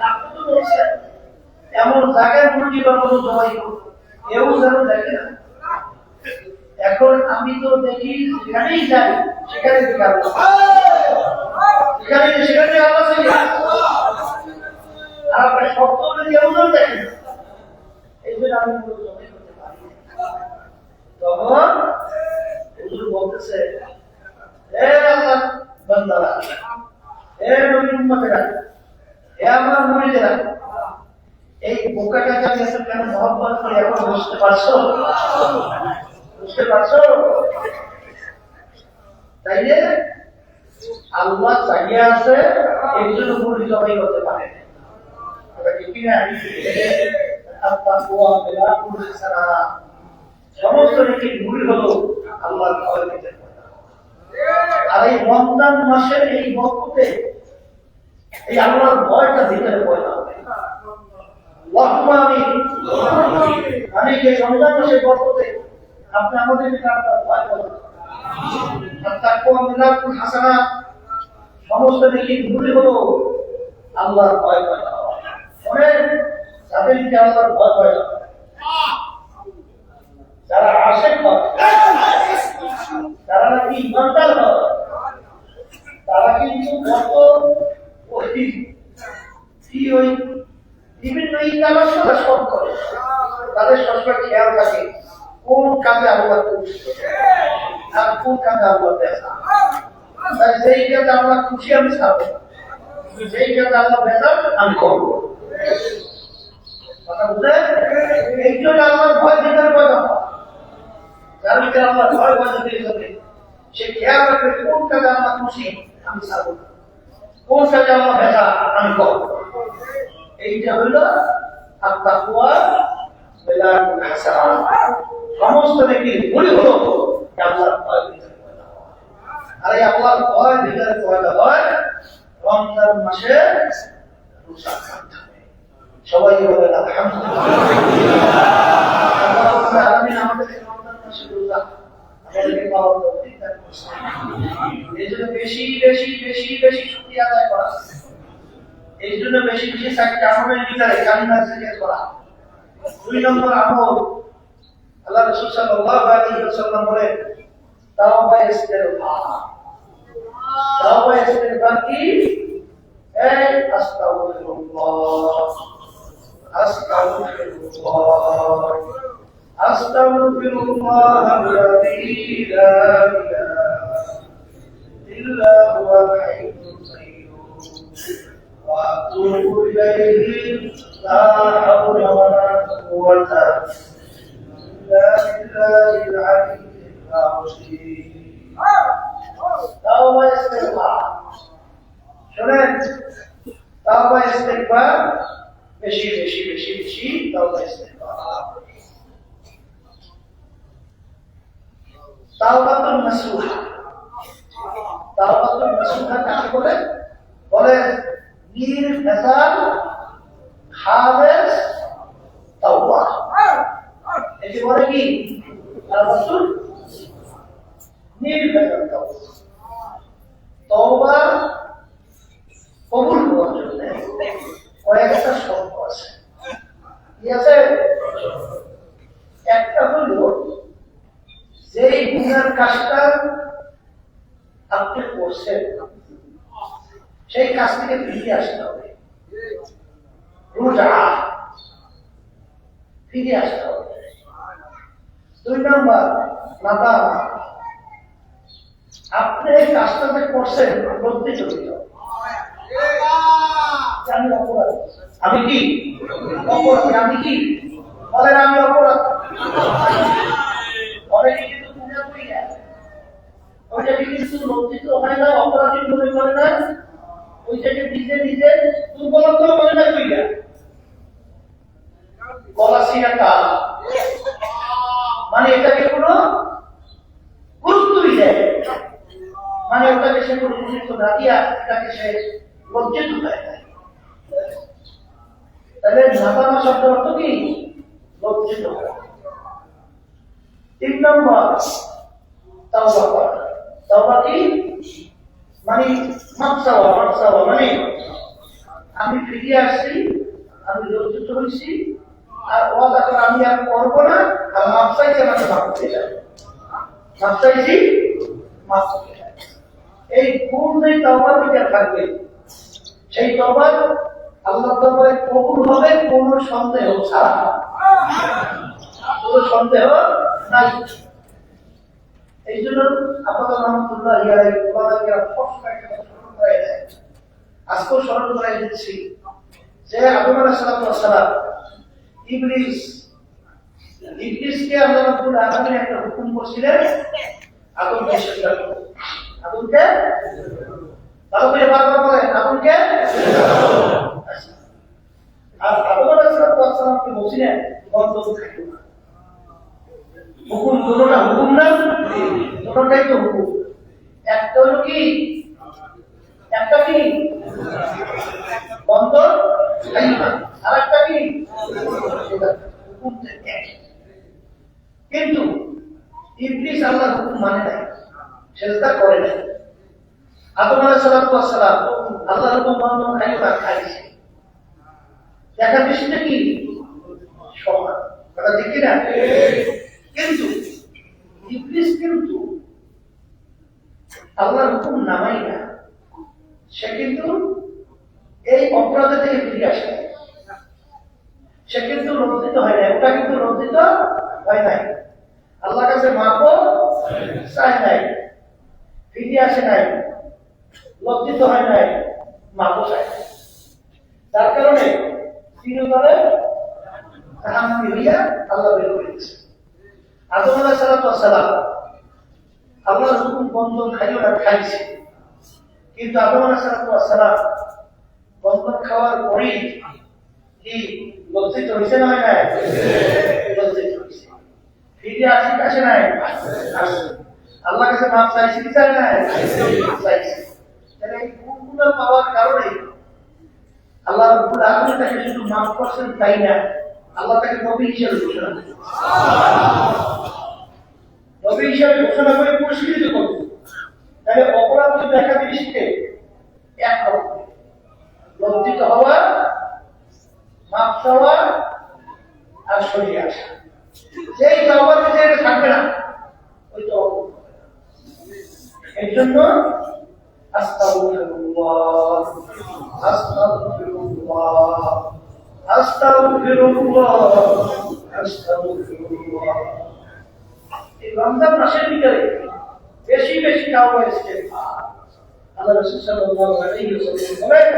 আপনি তো বলছেন এমন জায়গায় মুরগি বানানো জবাই করবো কেউ যেন দেখে না। এখন আমি তো দেখি যেখানেই যাই সেখানে দেখি আল্লাহ, সেখানে আল্লাহ ছিল, আর আপনার শব্দ হলে কেউ যেন দেখে না, এই জন্য আমি জবাই করতে পারি। তখন হুজুর বলতেছে হে আল্লাহ বান্দারা, হে নবীর উম্মতেরা, হে আমার মুরিদেরা, এই বোকাটাকে আমি এত কেন মহব্বত করি এখন বুঝতে পারছো? বুঝতে পারছো? তাইলে আল্লাহ চাহিয়ে আছে এই জন্য মুরগি জবাই করতে পারে সমস্ত নাকি মুড়ি হলো আল্লাহর ভয় পেতে। আর এই রমজান মাসের এই বরকতে এই আল্লাহর ভয়টা ভিতরে পয়দা হবে। আমি এই রমজান মাসের বরকতে আপনি আমাদের ভিতরে আপনার ভয় করবেন। আর তাকওয়া মিনাতুল হাসানাত সমস্ত নেকি দূরে হলো আল্লাহর ভয় পয়দা হওয়া। যাদেরকে আল্লাহর ভয় পয়দা হয়, যারা আশেক হয়, যারা নাকি ইমানদার হয়, তারা কিন্তু কত ওই বিভিন্ন ইকালার সাথে সব করে। তাদের সবসময় খেয়াল থাকে কোন কাজে আল্লাহ খুশি আর কোন কাজে আল্লাহ বেজা। তাই যেই কাজে আল্লাহ খুশি আমি ছাড়বো, যেই কাজে আল্লাহ বেজা আমি করবো। কথা বুঝে এই জন্য আল্লাহর ভয় ভিতরে পয়দা হয়। যার ভিতরে আল্লাহর ভয় পয়দা হয়ে যাবে, সে খেয়াল রাখবে কোন কাজে আল্লাহ খুশি আমি ছাড়বো, কোন কাজে আল্লাহ বেজা আমি করবো। এইটা হইল আত-তাকওয়া মিনাতুল হাসানাত। সমস্ত নেকির মূল হলো আল্লাহর ভয় ভিতরে পয়দা হয়। আর এই আল্লাহর ভয় ভিতরে পয়দা হয় রমজান মাসে রোজা রাখতে হবে। সবাই বলেন আলহামদুলিল্লাহ। আমিন। আমাদের রমজান মাসে রোজা আমাদেরকে পাওয়ার তৌফিক দান করুন। এই জন্য বেশি বেশি বেশি বেশি শুকরিয়া আদায় করা, এই জন্য বেশি বেশি চারটি আমলের ভিতরে কালিমার জিকির করা। 2 নম্বর আমল, আল্লাহ রাসূল সাল্লাল্লাহু আলাইহি ওয়াসাল্লাম বলেন তাওবা ইস্তিগফার। তাওবা ইস্তিগফার কি? এই আস্তাগফিরুল্লাহ, আস্তাগফিরুল্লাহ, আস্তাগফিরুল্লাহ আল্লাযী লা ইলাহা ইল্লা হুয়াল হাইয়্যুল কাইয়্যুম ওয়া আতুবু ইলাইহি লা হাওলা ওয়ালা কুওয়াতা ইল্লা বিল্লাহিল আলিয়্যিল আযীম। তাওবা ইস্তিগফার শুনেন, তাওবা ইস্তিগফার বেশি বেশি বেশি বেশি তাওবা ইস্তিগফার। তাওবাতুন নাসুহা, তাওবাতুন নাসুহা কাকে বলে? বলে নির্ভেজাল খালেস তাওবা। এটি বলে কি? তাওবাতুন নির্ভেজাল তাওবা। তাওবা কবুল হওয়ার জন্য কয়েকটা শর্ত আছে। কি আছে? একটা হলো যেই গুনার কাজটা আপনি করছেন সেই কাজ থেকে ফিরে আসতে হবে, রোজা ফিরে আসতে হবে। 2 নম্বর নাদামা, আপনি এই কাজটা যে করছেন লজ্জিত হইতে হবে। আমি অপরাধী, আমি কি অপরাধী, আমি কি বলেন আমি অপরাধী। অনেকে কিন্তু পূজা করি না, ওইটাকে কিন্তু লজ্জিত হয় না, অপরাধী মনে করে না, ওইটাকে নিজে নিজে দুর্বলতা মনে না করি না। গলাশিয়াটা মানে এটাকে কোনো গুরুত্বই দেয়, মানে ওটাকে সে কোনো গুরুত্ব না দিয়া এটাকে সে লজ্জিত হয়। তাহলে নাদামা শব্দের অর্থ কি? লজ্জিত হওয়া। 3 নম্বর তাওবা করা। তাওবা কি? মানে মাফ চাওয়া, মাফ চাওয়া মানে আমি ফিরে আসছি, আমি লজ্জিত হয়েছি, আর ওয়াদা করে আমি আর করবো না, আর মাফ চাইছি আমাকে মাফ করতে যাবে, মাফ চাইছি মাফ করতে যাবে। এই গুণ যেই তাওবার ভিতরে থাকবে সেই তাওবা আল্লাহর দরবারে কবুল হবে কোনো সন্দেহ ছাড়া, কোনো সন্দেহ নাই। এই জন্য আপনাদের রহমতুল্লাহ আলাইহি ওয়ালাইহি সবসময় একটা স্মরণ করে দেয়, আজকেও স্মরণ করে দিচ্ছি যে আদম আলাইহিস সালাম ইবলিসকে আল্লাহ রাব্বুল আলামিন একটা হুকুম করছিলেন আদমকে সেজদা করতে। আদমকে ভালো করে বারবার বলেন, আদমকে। আর আদম আলাইহিস সালামকে বলছিলেন গন্ধ খাইও না। হুকুম দুটোটা হুকুম না, দুটোটাই তো হুকুম। একটা একটা হলো কি, একটা কি বন্ধন খাইবা, আর একটা কি হুকুম থেকে। কিন্তু ইবলিস আল্লাহর হুকুম মানে নাই, সেজদা করে নাই। আদম আলাইহিস সালাম আল্লাহর হুকুম বন্ধন খাইবা, খাইছে। দেখা দৃষ্টিতে কি সমান, কথা ঠিক কিনা? কিন্তু ইবলিস কিন্তু আল্লাহর হুকুম নামাই না, সে কিন্তু এই অপরাধ থেকে ফিরে আসে, সে কিন্তু লজ্জিত হয় না, ওটা কিন্তু লজ্জিত হয় নাই, আল্লাহর কাছে মাপও চায় নাই, ফিরে আসে নাই, লজ্জিত হয় নাই, মাপও চায় নাই। যার কারণে চিরতরে জাহান্নামী হইয়া আল্লাহ বের করে দিয়েছে। আদম আলাইহিস সালাম আল্লাহর হুকুম বন্ধন খাইও না, খাইছে। কিন্তু আদম আলাইহিস সালাম বন্ধন খাওয়ার পরেই কি লজ্জিত হয়েছে না? হয় নাই? লজ্জিত হয়েছে, ফিরে আসে নাই? আল্লাহ কাছে মাপ চাইছে কি চায় নাই? চাইছে। তাহলে এই গুণগুলো পাওয়ার কারণে আল্লাহ রাব্বুল আলামিন তাকে শুধু মাফ করছেন তাই না, আল্লাহ তাকে নবী হিসেবে ঘোষণা করেছেন। নবী হিসেবে ঘোষণা করে পুরস্কৃত করবেন। তাহলে অপরাধ যদি দেখা দৃষ্টিতে একরকম, লজ্জিত হওয়া, মাপ চাওয়া আর সরিয়ে আসা। যেই তওবার ভিতরে থাকবে না ওই তো এর জন্য আস্তাগফিরুল্লাহ, আস্তাগফিরুল্লাহ, আস্তাগফিরুল্লাহ, আস্তাগফিরুল্লাহ। এই রমজান মাসের ভিতরে বেশি বেশি তাওবা ইস্তেগফার। আল্লাহ রাসূল সাল্লাল্লাহু আলাইহি ওয়াসাল্লাম বলেন,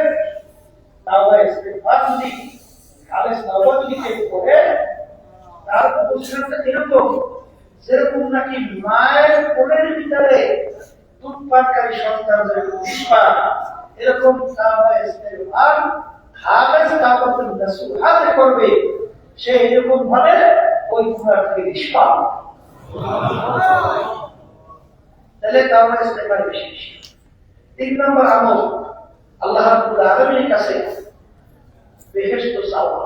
তাওবা ইস্তেগফার যদি খালেস তাওবা যদি কেউ করে, তার অবস্থাটা এরকম যেরকম নাকি মায়ের কোলের ভিতরে দুধ পানকারী সন্তান যেরকম নিষ্পাপ, এরকম তাওবা ইস্তেগফার খালেস তাওবাতুন নাসুহা করবে, সে এরকম ভাবে ওই গুনাহ থেকে নিষ্পাপ। তাহলে তাওবা ইস্তেগফার বেশি বেশি। 3 নম্বর আমল, আল্লাহ রাব্বুল আলামিনের কাছে বেহেশত চাওয়া।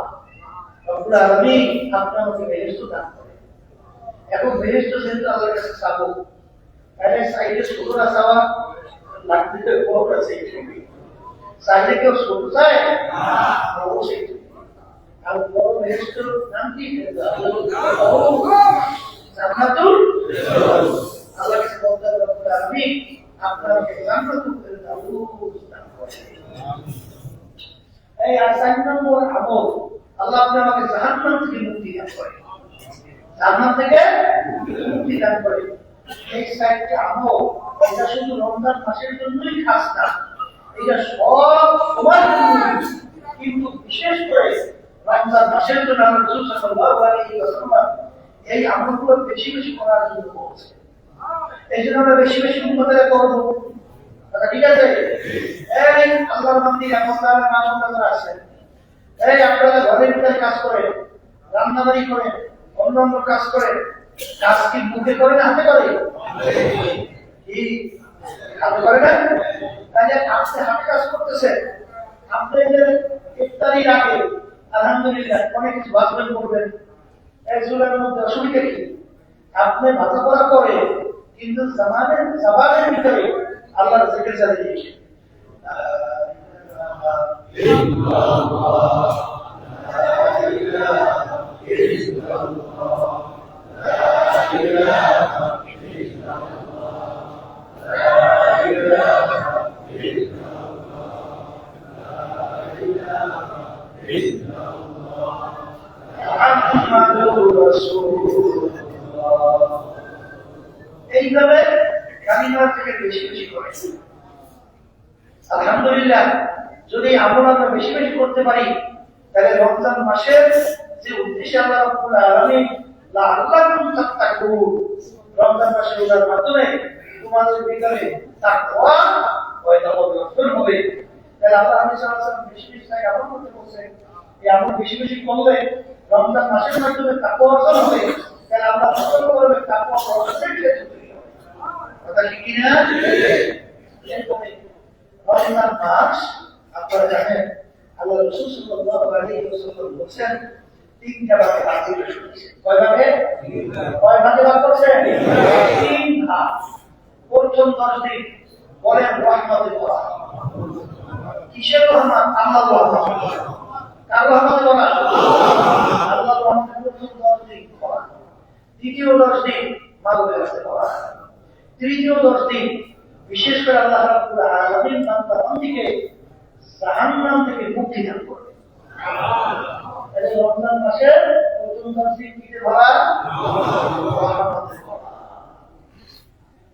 রব্বুল আলামিন আপনাকে বেহেশত দান করে। এখন বেহেশত যেহেতু আল্লাহর কাছে চাবো, তাহলে সাইডে ছোটরা চাওয়া লাগবে, বড় আছে চাইলে কেউ ছোট চায় অবশ্যই। আর বড় বেহেশতর নাম কি? জান্নাতুল ফেরদাউস। আল্লাহর কাছে বলতে হবে, রব্বুল আলামিন আপনাকে জান্নাতুল ফেরদাউস দান করেন। এই 4 নম্বর আমল, আল্লাহ আপনি আমাকে জাহান্নাম থেকে মুক্তি দান করেন, জান্নাত থেকে মুক্তি দান করেন। এই 4টি আমল এটা শুধু রমজান মাসের জন্যই খাস না, এটা সব সময় জন্য, কিন্তু বিশেষ করে রমজান মাসের জন্য আমরা রাসূল সাল্লাল্লাহু আলাইহি ওয়াসাল্লাম এই আমলগুলো বেশি বেশি করার জন্য বলছে। এই জন্য আমরা বেশি বেশি উম্মতকে করব। ঠিক আছে? এই আল্লাহর বান্দি আপনারা নাম আপনারা আছেন, এই আপনারা ঘরের ভিতরে কাজ করেন, রান্নাবাড়ি করেন, অন্যান্য কাজ করেন, কাজ কি মুখে করে না হাতে করে? কি হাতে করে না? তাহলে আপনি হাতে কাজ করতেছেন, আপনি যে ইফতারির আগে আলহামদুলিল্লাহ অনেক কিছু ভাজবেন করবেন, একজনের মধ্যে অসুবিধা কি? আপনি ভাজা করা করে কিন্তু জবানের ভিতরে আল্লাহর জিকির চালিয়ে দিয়েছে। এইভাবে কালিমার থেকে বেশি বেশি করে আলহামদুলিল্লাহ। যদি আমল আমরা বেশি বেশি করতে পারি, তাহলে রমজান মাসের যে উদ্দেশ্যে আল্লাহ রাব্বুল আলামিন লাআল্লাকুম তাত্তাকুন, রমজান মাসের রোজার মাধ্যমে তোমাদের ভিতরে তাকওয়া পয়দা হবে, তাহলে আল্লাহ হাদিস সাল্লাল্লাহু বেশি বেশি আমল করতে বলছেন। এই আমল বেশি বেশি করলে রমজান মাসের মাধ্যমে তাকওয়া অর্জন হবে, তাহলে আমরা অর্জন করবে তাকওয়া অর্জনের ক্ষেত্রে। কথা ঠিক কিনা? রমজান মাস আপনারা জানেন আল্লাহ রাসূল সাল্লাল্লাহু আলাইহি ওয়াসাল্লাম বলেছেন তিনটা ভাগে ভাগ করে শুনিয়েছেন। কয় ভাগে? কয় ভাগে ভাগ করছেন? তিন ভাগ। প্রথম 10 দিন বলেন রহমতে ভরা। কিসের রহমত? আল্লাহর রহমত। কার রহমতে ভরা? আল্লাহর রহমতে প্রথম 10 দিন ভরা। দ্বিতীয় 10 দিন মাগফিরাতে ভরা। তৃতীয় 10 দিন বিশেষ করে আল্লাহ রাব্বুল আলামিন বান্দাকে জাহান্নাম থেকে মুক্তি দান করবে। এই রমজান মাসের প্রথম 10 দিন কিসে ভরা? রহমতে ভরা।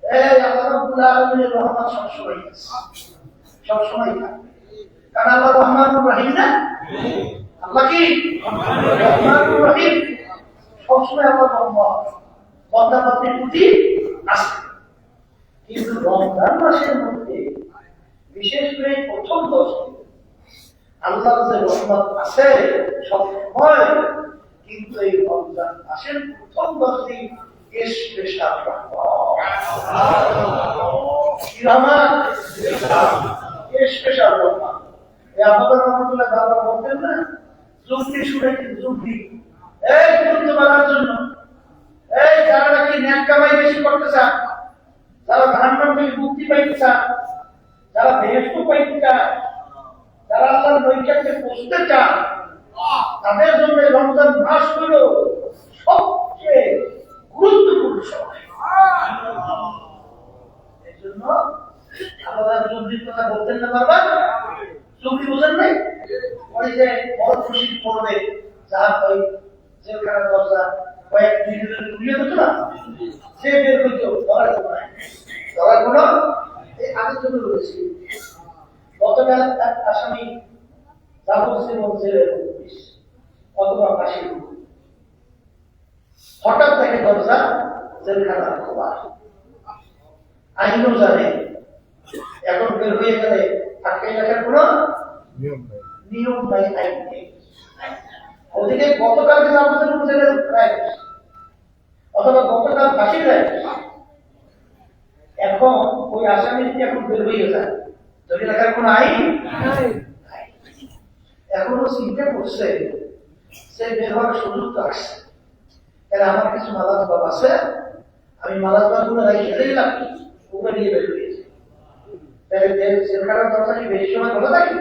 এই আল্লাহ রাব্বুল আলামিনের রহমত সবসময় আছে, সবসময় থাকবে। কারণ আল্লাহ রহমানুর রহিম না? আল্লাহ কি রহমানুর রহিম? সবসময় আল্লাহ রহমত বান্দাদের প্রতি আছে। কিন্তু রমজান মাসের মধ্যে বিশেষ করে প্রথম 10 দিন আল্লাহর যে রহমত আছে সবসময়, কিন্তু এই রমজান মাসের প্রথম 10 দিন স্পেশাল স্পেশাল রহমত। আমাদের রহমতুল্লাহ বাবা বলতেন না, যুক্তি শুনে যুক্তি এই গুরুত্ব বাড়ার জন্য, এই যারা নাকি ন্যাক কামাই বেশি করতে চান, যারা জাহান্নাম থেকে মুক্তি পাইতে চান, যারা বেহেশত পাইতে চান, যারা আল্লাহর নৈকট্যে পৌঁছতে চান, তাদের জন্য রমজান মাস হলো সবচেয়ে গুরুত্বপূর্ণ সময়। এই জন্য আল্লাহ যুক্তির কথা বলতেন না বারবার, যুক্তি বোঝেন নাই? ওই যে বড় খুশি পড়বে যার ওই জেলখানার দরজা কয়েক মিনিটের খুলিয়ে দিত না, সে বের হইতো ধরার কোনো নাই, ধরার কোনো এই আগের জন্য রয়েছে। গতকাল এক আসামি যাবজ্জীবন জেলের অথবা ফাঁসির হঠাৎ থেকে দরজা জেলখানার খোলা, আইনও জানে, এখন বের হয়ে গেলে আটকে রাখার কোনো নিয়ম নাই, আইন নেই। ওদিকে গতকালকে যাবজ্জীবন জেলের রায় অথবা গতকাল ফাঁসির রায়, এখন ওই আসামি এখন বের হয়ে যায়, ধরে রাখার কোনো আইন এখনো চিন্তা করছে সে বের হওয়ার সুযোগ তো আসছে। আমার কিছু মালাজ বাব আছে, আমি মালাজ বাব গুলো রেখে দিলাম, ওকে নিয়ে বের হয়েছে। জেলখানার দরজা কি বেশি সময় খোলা থাকে?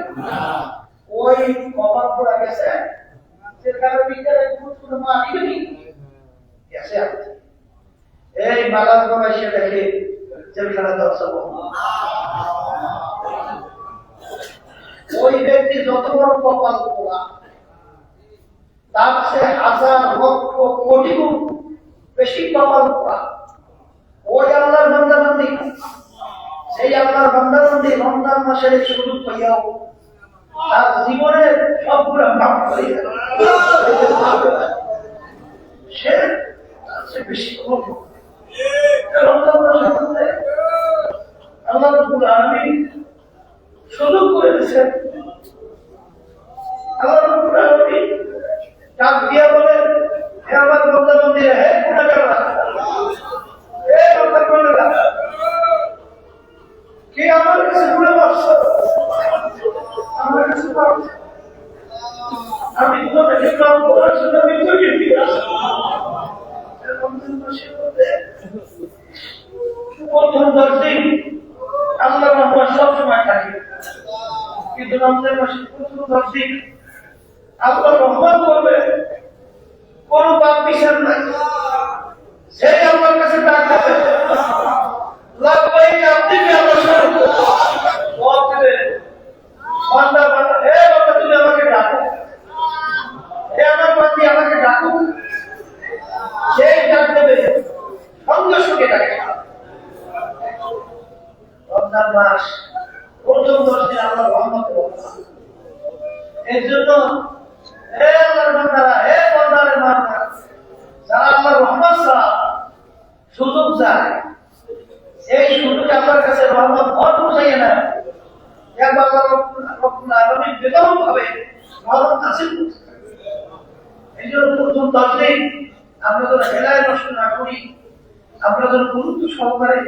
ওই কপাল খোলা গেছে, জেলখানার ভিতরে কোনো মা দিবেনি গেছে। এই মালাজ বাবা এসে দেখে জেলখানার দরজা বন্ধ। ওই ব্যক্তি যত বড় কপাল খোলা, তার চেয়ে হাজার লক্ষ কোটি গুণ বেশি কপাল খোলা ওই আল্লাহর বান্দাবান্দি। সেই আল্লাহর বান্দাবান্দি রমজান মাসের সুযোগ পাইয়াও তার জীবনের সবগুলো মাফ করে সে বেশি রমজান মাসের মধ্যে আল্লাহ রাব্বুল আলামিন সুযোগ করে দিয়েছেন। আল্লাহ রাব্বুল আলামিন ডাক দিয়া বলেন, হে আমার বান্দাবান্দিরা, হে গুনাহগাররা, হে বান্দাবান্দিরা, কে আমার কাছে গুনাহ করছো? আমার কাছে পারছো? আমি তোমাকে কাম করার জন্য আমি তৈরি হয়ে আছি। রমজান মাসের মধ্যে প্রথম 10 দিন আল্লাহর রহমত সবসময় থাকে, কিন্তু রমজান মাসের প্রথম 10 দিন আল্লাহ রহমত করবে, কোন পাপ বিচার নাই। সেই আল্লাহর কাছে ডাক দেবে, লাভবাইক আপনি কি আমার সাথে জবাব দেবে, বান্দা বান্দা, হে বান্দা তুমি আমাকে ডাকো, হে আমার বান্দি আমাকে ডাকো। সেই ডাক দেবে, সঙ্গে সঙ্গে ডাকে। রমজান মাস প্রথম 10 দিন আল্লাহর রহমত। এর জন্য হে আল্লাহর বান্দারা, হে বান্দারে বান্দা, যারা আল্লাহর রহমত ছাড়া সুযোগ চায়, এই সুযোগ আল্লাহর কাছে রহমত ভরপুর চাইয়ে না, একবার রব্বুল আলামিন বেদম ভাবে রহমত হাসিল করছে। এই জন্য প্রথম 10 দিন আমরা যেন হেলায় নষ্ট না করি, আমরা যেন গুরুত্ব সহকারে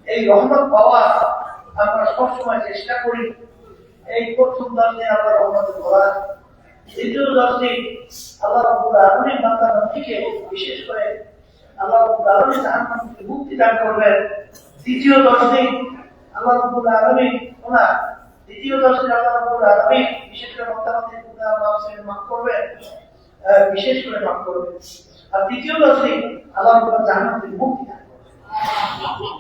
এই রহমত পাওয়া আমরা সবসময় চেষ্টা করি। এই প্রথম 10 দিন আমরা রহমত ধরা, দ্বিতীয় 10 দিন আল্লাহ রাব্বুল আলামিন বান্দাকে বিশেষ করে আল্লাহ রাব্বুল আলামিন জাহান্নাম থেকে মুক্তি দান করবেন। তৃতীয় 10 দিন আল্লাহ রাব্বুল আলামিন দ্বিতীয় 10 দিন আল্লাহ রাব্বুল আলামিন বিশেষ করে বান্দাকে গুনাহ মাফ করবেন, বিশেষ করে মাফ করবেন। আর তৃতীয় 10 দিন আল্লাহ রাব্বুল আলামিন জাহান্নাম থেকে মুক্তি দান করবেন।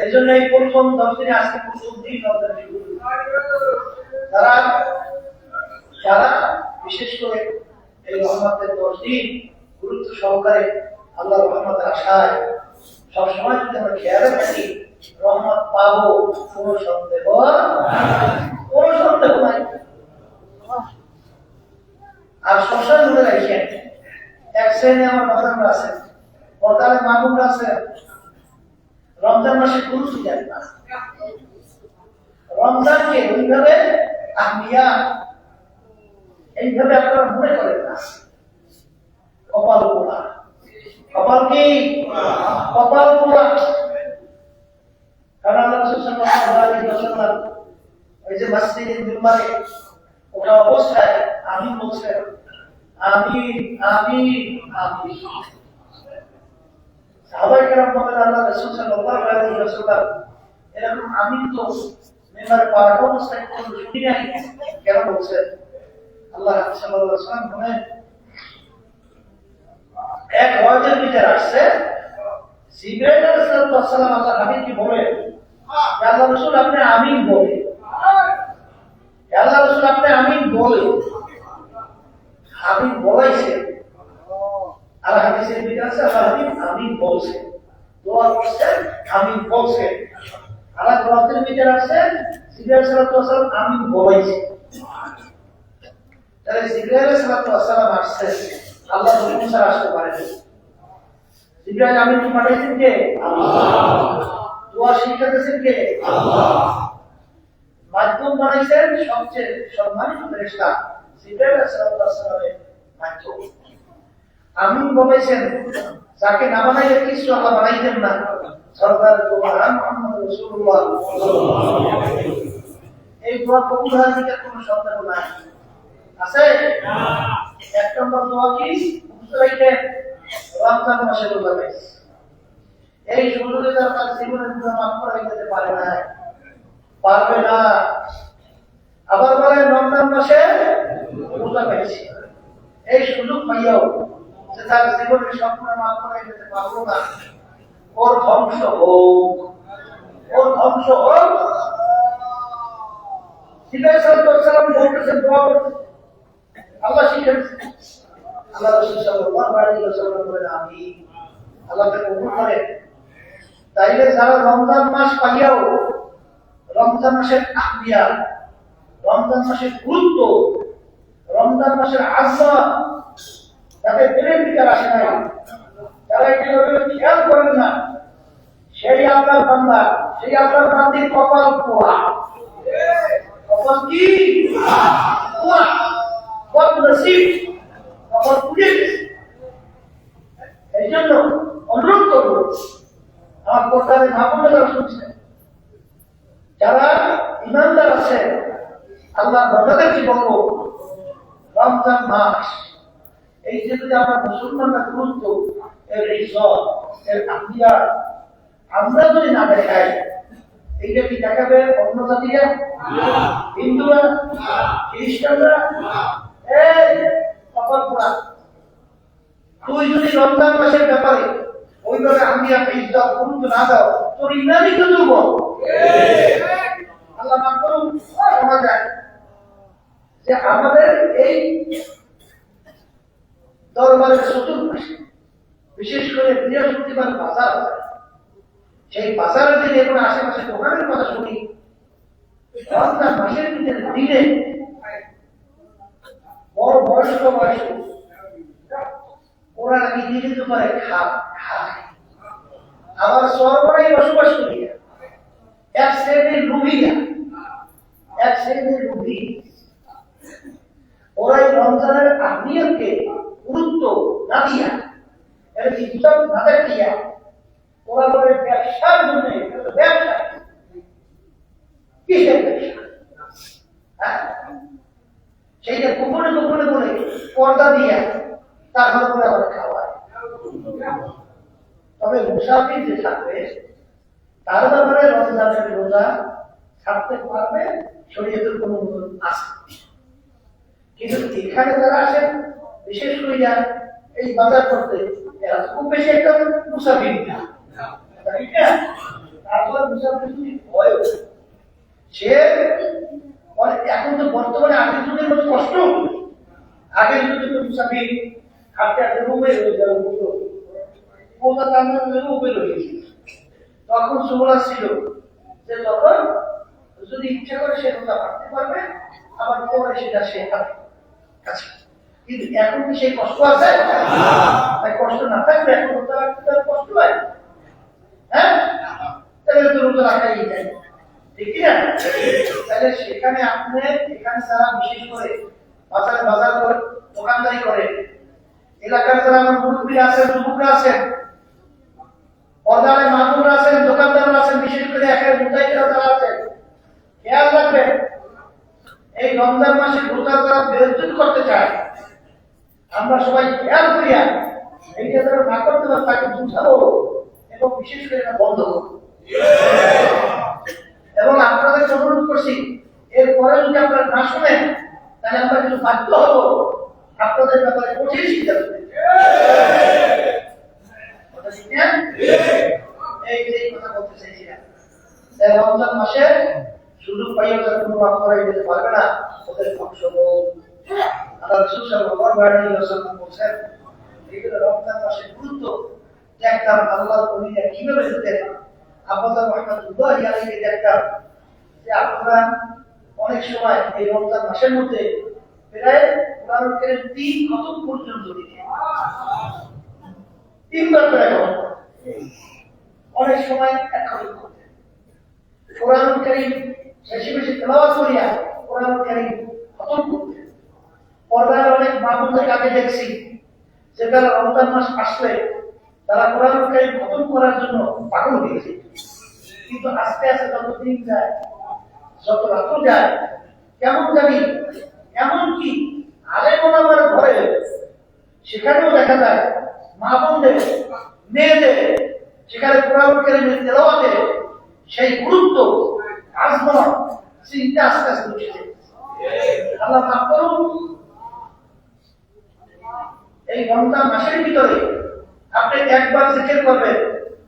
এই জন্য এই প্রথম 10 দিনে আজকে প্রথম দিন রমজান শুরু। যারা বিশেষ করে এই রহমতের 10 দিন গুরুত্ব সহকারে আল্লাহর রহমতের আশায় সবসময় যদি আমরা খেয়ালে থাকি, রহমত পাবো, কোনো সন্দেহ নাই। আর শ্মশান মনে রাখেন, এক শ্রেণী আমার বাজাররা আছে, পর্দারে মামুনরা আছে, রমজান মাসে গুরুত্ব দেন না। রমজানকে ওইভাবে আহমিয়া এইভাবে আপনারা মনে করেন না। কপাল পোড়া, কপাল কি? কপাল পোড়া। কারণ আল্লাহ রাসূল সাল্লাল্লাহু আলাইহি ওয়াসাল্লাম ওই যে মসজিদে মিম্বারে ওটা অবস্থায় আমিন বলছেন, আমিন আমিন আমিন। সাহাবায়ে কেরাম বলেন আল্লাহ রাসূল সাল্লাল্লাহু আলাইহি ওয়াসাল্লাম এরকম আমিন তো মিম্বারে পাঠ অবস্থায় কোনো শুনি নাই, কেন বলছেন? আল্লাহ সাল্লাল্লাহু আলাইহি ওয়াসাল্লাম বলেন, এক ওয়াজের ভিতরে আসছে জিবরাইল আলাইহিস সালাম আল্লাহর হাবিবকে বলে, আল্লাহ রাসূল আপনি আমিন বলে, আল্লাহ রাসূল আপনি আমিন বলে। আমিন বলাইছে, আর হাদিসের ভিতরে আছে আল্লাহ হাবিব আমিন বলছে, দোয়া করছে আমিন বলছে। আর ওয়াজের ভিতরে আছে জিবরাইল আলাইহিস সালাম আমিন বলাইছে। তাহলে জিবরাইল আলাইহিস সালাম আসছে, আল্লাহ নবী ছাড়া আসতে পারে না। জিবরাইল আমিন কি পাঠাইছেন কে? আল্লাহ। দোয়া শিখাতেছেন কে? আল্লাহ। মাধ্যম বানাইছেন সবচেয়ে সম্মানিত ফেরেশতা জিবরাইল আলাইহিস সালামের মাধ্যম। আমিন বলেছেন যাকে না বানাইলে কিছু আল্লাহ বানাইতেন না, সরদার গোলাম মুহাম্মদ রাসূলুল্লাহ সাল্লাল্লাহু আলাইহি ওয়াসাল্লাম। এই দোয়া কবুল হওয়ার ভিতরে কোনো সন্দেহ নাই, আছে না? এক নম্বর দোয়া কি? মুসলিমের রমজান মাসে রোজা রাখে, এই সুযোগে যারা তার জীবনের গুনাহ মাফ করে দিতে পারে না, পারবে না। আবার বলে রমজান মাসে রোজা রাখছে, এই সুযোগ পাইয়াও যে তার জীবনের সব গুনাহ মাফ করে দিতে পারবো না, ওর ধ্বংস হোক, ওর ধ্বংস হোক। জিবরাইল সাল্লাল্লাহু বলতেছেন দোয়া করতে, আল্লাহ শিখাচ্ছেন, আল্লাহ রাসূল সাল্লাল্লাহু আলাইহি ওয়াসাল্লাম বলেন আমিন, আল্লাহ তাকে কবুল করে। তাইলে যারা রমজান মাস পাইয়াও রমজান মাসের আহমিয়া, রমজান মাসের গুরুত্ব, রমজান মাসের আযম তাদের প্রেম বিচার আসে নাই, যারা এগুলো খেয়াল করেন না, সেই আপনার বান্দা, সেই আপনার বান্দির কপাল পোড়া। কপাল কি? পোড়া, বদনসিব, কপাল পুড়ে গেছে। এই জন্য অনুরোধ করবো আমার পর্দারে ভাবনা যারা শুনছেন, যারা ইমানদার আছে, আল্লাহ বান্দাদেরকে বলবো রমজান মাস, এই যে যদি আমরা মুসলমানরা গুরুত্ব, এর ইজ্জত, এর আকিদা আমরা যদি না দেখাই, এইটা কি দেখাবে অন্য জাতিরা? হিন্দুরা, খ্রিস্টানরা? এই কপাল পোড়া। তুই যদি রমজান মাসের ব্যাপারে ওইভাবে আকিদা, ইজ্জত, গুরুত্ব না দাও, তোর ইমানই তো দুর্বল। আল্লাহ মাফ করুন, শোনা যায় যে আমাদের এই দরবারের চতুর্পাশে বিশেষ করে বৃহস্পতিবার বাজার হয়, সেই বাজারের দিনে এবং আশেপাশে দোকানের কথা শুনি, রমজান মাসের দিনে বড় বয়স্ক বয়স্ক ওরা নাকি দিনে দুপুরে খায়, আবার সরবরাই বসবাস করি। এক শ্রেণীর রুগীরা, এক শ্রেণীর রুগী, ওরা এই রমজানের আহমিয়তকে গুরুত্ব না দিয়া, এর ইজ্জত না দেখিয়া ওরা বলে ব্যবসার জন্য, ব্যবসা কিসের ব্যবসা? হ্যাঁ, সেইটা গোপনে গোপনে বলে পর্দা দিয়ে তারপরে করে আবার খাওয়ায়। তবে মুসাফির যে থাকবে তার ব্যাপারে রমজানের রোজা ছাড়তে পারবে, শরীয়তের কোনো অনুমোদন আছে। কিন্তু এখানে যারা আসেন বিশেষ করে এই বাজার করতে, এরা খুব বেশি একটা মুসাফির না, তাই না? তারপর মুসাফির যদি হয় সে এখন তো বর্তমানে আগের যুগের মতো কষ্ট, আগের যুগে তো মুসাফির হাঁটতে হাঁটতে রুমে রয়ে যাবে, কলকাতা রুমে রয়েছে। তখন সুবলা ছিল যে তখন যদি ইচ্ছা করে সে রোজা হাঁটতে পারবে, আবার পরে সেটা সে হাঁটবে। কিন্তু এখন কি সেই কষ্ট আছে? তাই কষ্ট না থাকলে এখন রোজা রাখতে তার কষ্ট হয়? হ্যাঁ, তাহলে তো রোজা রাখাই যায়, ঠিক না? তাহলে সেখানে আপনি এখানে যারা বিশেষ করে বাজারে বাজার করে দোকানদারি করে, এলাকার যারা আমার মুরব্বী আছেন, যুবকরা আছেন, পর্দারে মামুনরা আছেন, দোকানদাররা আছেন, বিশেষ করে একের মুদাইরা যারা আছেন, খেয়াল রাখবেন এই রমজান মাসে রোজা যারা বেরোজুত করতে চায়, আমরা সবাই খেয়াল করিয়া এইটা যারা না করতে পারে তাকে বুঝাবো এবং বিশেষ করে এটা বন্ধ করবো। এবং আপনাদের অনুরোধ করছি, এরপরে যদি আপনারা না শুনেন তাহলে আমরা কিন্তু বাধ্য হবো আপনাদের ব্যাপারে কঠিন সিদ্ধান্ত নিতে। এই যে কথা বলতে চাইছিলাম, রমজান মাসে সুযোগ পাইয়া যারা কোনো মাফ করাই দিতে পারবে না, ওদের ধ্বংস হোক। আল্লাহ রাসূল সাল্লাল্লাহু আলাইহি ওয়াসাল্লাম বলেছেন, এইগুলো রমজান মাসের গুরুত্ব দেখতাম আল্লাহর ওলিরা কিভাবে যেতেন। আব্বাজান রাহমাতুল্লাহি আলাইহি দেখতাম যে আপনারা অনেক সময় এই রমজান মাসের মধ্যে প্রায় কোরআন কারীম 3 খতম পর্যন্ত দিতেন, 3 বার করে অনেক সময় এক খতম করতেন। কোরআন কারীম বেশি বেশি তেলাওয়াত করিয়া কোরআন কারীম খতম করতেন। পর্দায় অনেক মামুনদের কাছে দেখছি যে তারা রমজান মাস আসলে তারা কোরআন কারীম খতম করার জন্য পাগল হয়েছে। কিন্তু আস্তে আস্তে যত দিন যায়, যত রাত যায়, কেমন জানি এমনকি আলেম ওলামার ঘরে সেখানেও দেখা যায় মা বোনদের, মেয়েদের সেখানে কোরআন কারীমের তেলাওয়াতে সেই গুরুত্ব, আজমত, চিন্তা আস্তে আস্তে উঠেছে। আল্লাহ মাফ করুন, এই রমজান মাসের ভিতরে আপনি একবার জিকির করবেন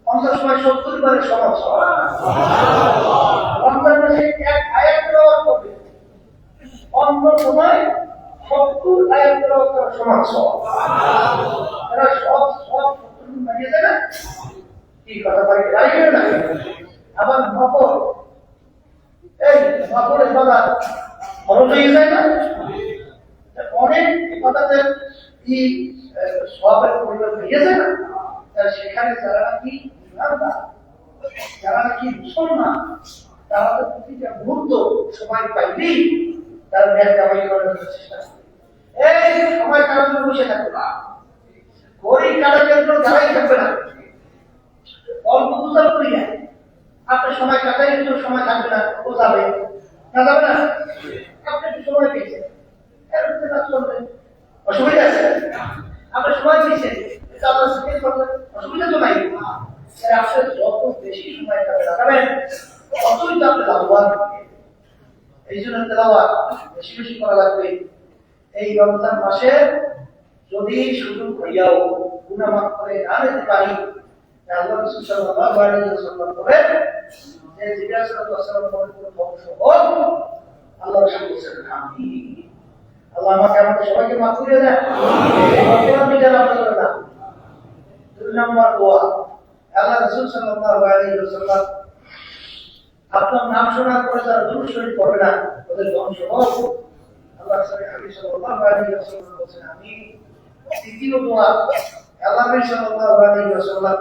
50 সময় 70 বারের সমান। রমজান মাসে এক আয়াত তেলাওয়াত করবেন, অন্য সময় 70 আয়াত তেলাওয়াত করার সমান। এরা সব 70 দিন লাগিয়ে দেয় না? কি কথা বলে লাগিয়ে না? আবার নফল, এই নফলের বাজার খরচ হয়ে যায় না? অনেক কথাতে কি সবের পরিমাণ হয়ে যায় না? সেখানে যারা নাকি যারা নাকি মুসলমান, তারা তো প্রতিটা মুহূর্ত সময় পাইলেই তারা ন্যায় কামাই করার চেষ্টা করে। এই সময় কারোর জন্য বসে থাকবে না, ঘড়ি কাটার জন্য যারাই থাকবে না, অল্প গুজার করি না, আপনার সময় কাটাই জন্য সময় থাকবে না, ও যাবে না, যাবে না? আপনি একটু সময় পেয়েছেন, এর কাজ করবেন, অসুবিধা আছে? আপনার সময় পেয়েছেন, অসুবিধা তো নাই। আপনি যত বেশি সময় লাগাবেন ততই তো আপনি লাভবান। এই জন্য তেলাওয়াত বেশি বেশি করা লাগবে। এই রমজান মাসে যদি সুযোগ হইয়াও গুনাহ মাফ করে না নিতে পারি, আল্লাহ রাসূল সাল্লাল্লাহু আলাইহি ওয়াসাল্লাম বলেন যে জিজ্ঞাসা সাল্লাল্লাহু আলাইহি ওয়াসাল্লাম ধ্বংস হোক, আল্লাহ রাসূল বলেছেন আমিন। আল্লাহ আমাকে আমাদের সবাইকে মাফ করে দেন, আমিন। 2 নম্বর দোয়া, আল্লাহ রাসূল সাল্লাল্লাহু আলাইহি ওয়াসাল্লাম আপনার নাম শোনার পরে যারা দুরূদ শরীফ পড়বে না ওদের ধ্বংস হোক, আল্লাহ রাসূল সাল্লাল্লাহু আলাইহি ওয়াসাল্লাম বলেছেন আমিন। 3 দোয়া, আল্লাহ নবী সাল্লাল্লাহু আলাইহি ওয়াসাল্লাম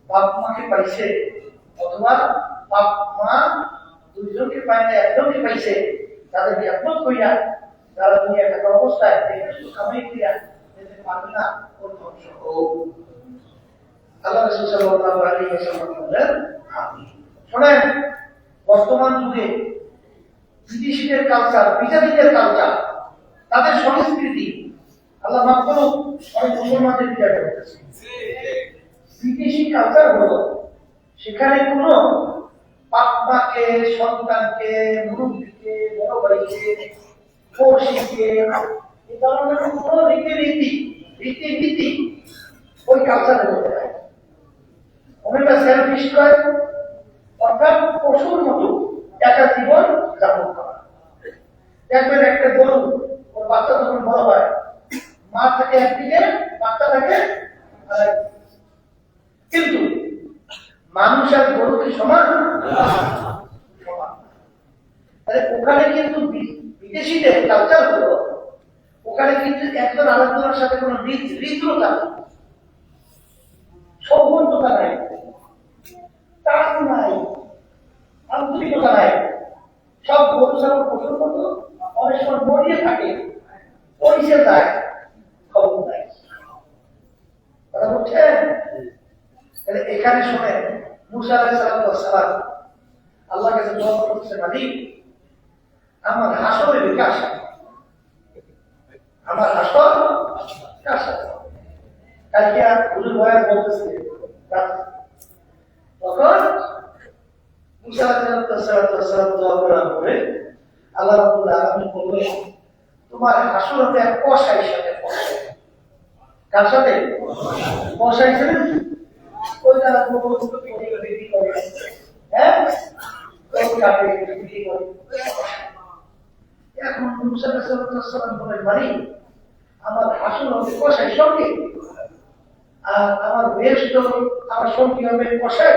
বাপ মাকে পাইছে অথবা বাপ মা দুইজনকে পায় না, একজনকে পাইছে, তাদের ইবাদত কইরা যারা দুনিয়া থাকা অবস্থায় দেখে কামাই করিয়া যেতে পারবে না, ওর ধ্বংস হোক। আল্লাহ রাসূল সাল্লাল্লাহু আলাইহি ওয়াসাল্লাম বলেন, শোনেন, বর্তমান যুগে বিদেশিদের কালচার, বিজাতিদের কালচার, তাদের সংস্কৃতি, আল্লাহ মাফ করুন, অনেক মুসলমানদের বিচার করতেছে। বিদেশি কালচার হলো সেখানে কোনো বাপ-মাকে, সন্তানকে, মুরব্বীকে, বড় ভাইকে, পড়শিকে এই ধরনের কোনো রীতিনীতি ওই কালচারের মধ্যে নাই। অনেকটা সেলফিশ করে, অর্থাৎ পশুর মতো একটা জীবন যাপন করা। দেখবেন একটা গরু, ওর বাচ্চা যখন বড় হয়, মা থাকে একদিকে, বাচ্চা থাকে আরেকদিকে। কিন্তু মানুষ আর গরু কি সমান? সমান। তাহলে ওখানে কিন্তু বিদেশিদের কালচার হলো, ওখানে কিন্তু একজন আরেকজনের সাথে কোনো হৃদ্রতা নেই, সৌগন্ধতা নাই, টান নাই, আন্তরিকতা নাই। সব গরু ছাগল পশুর মতো অনেক সময় মরিয়ে থাকে, পরিচয় যায়, খবর নাই। কথা বলছেন? তাহলে এখানে শুনে মুসা আলাইহিস সালাম আল্লাহ কাছে দোয়া করতেছে, মালিক আমার হাসরের বিকাশ, আমার হাসর কাজ। কালকে হুজুর ভাইয়া বলতেছে, তখন মুসা আলাইহিস সালাম দোয়া করার পরে আল্লাহ রাব্বুল আলামিন বললেন, তোমার হাসর হবে এক কসাইয়ের সাথে। কার সাথে? কসাই ছিলেন ওই যারা বিক্রি করে, হ্যাঁ, ওই কাপে বিক্রি করে। এখন মুসা আলাইহিস সালাম বলেন, মালিক আমার হাসর হবে কসাই সঙ্গে, আর আমার বেশ তো আমার সঙ্গী হবে কসাই।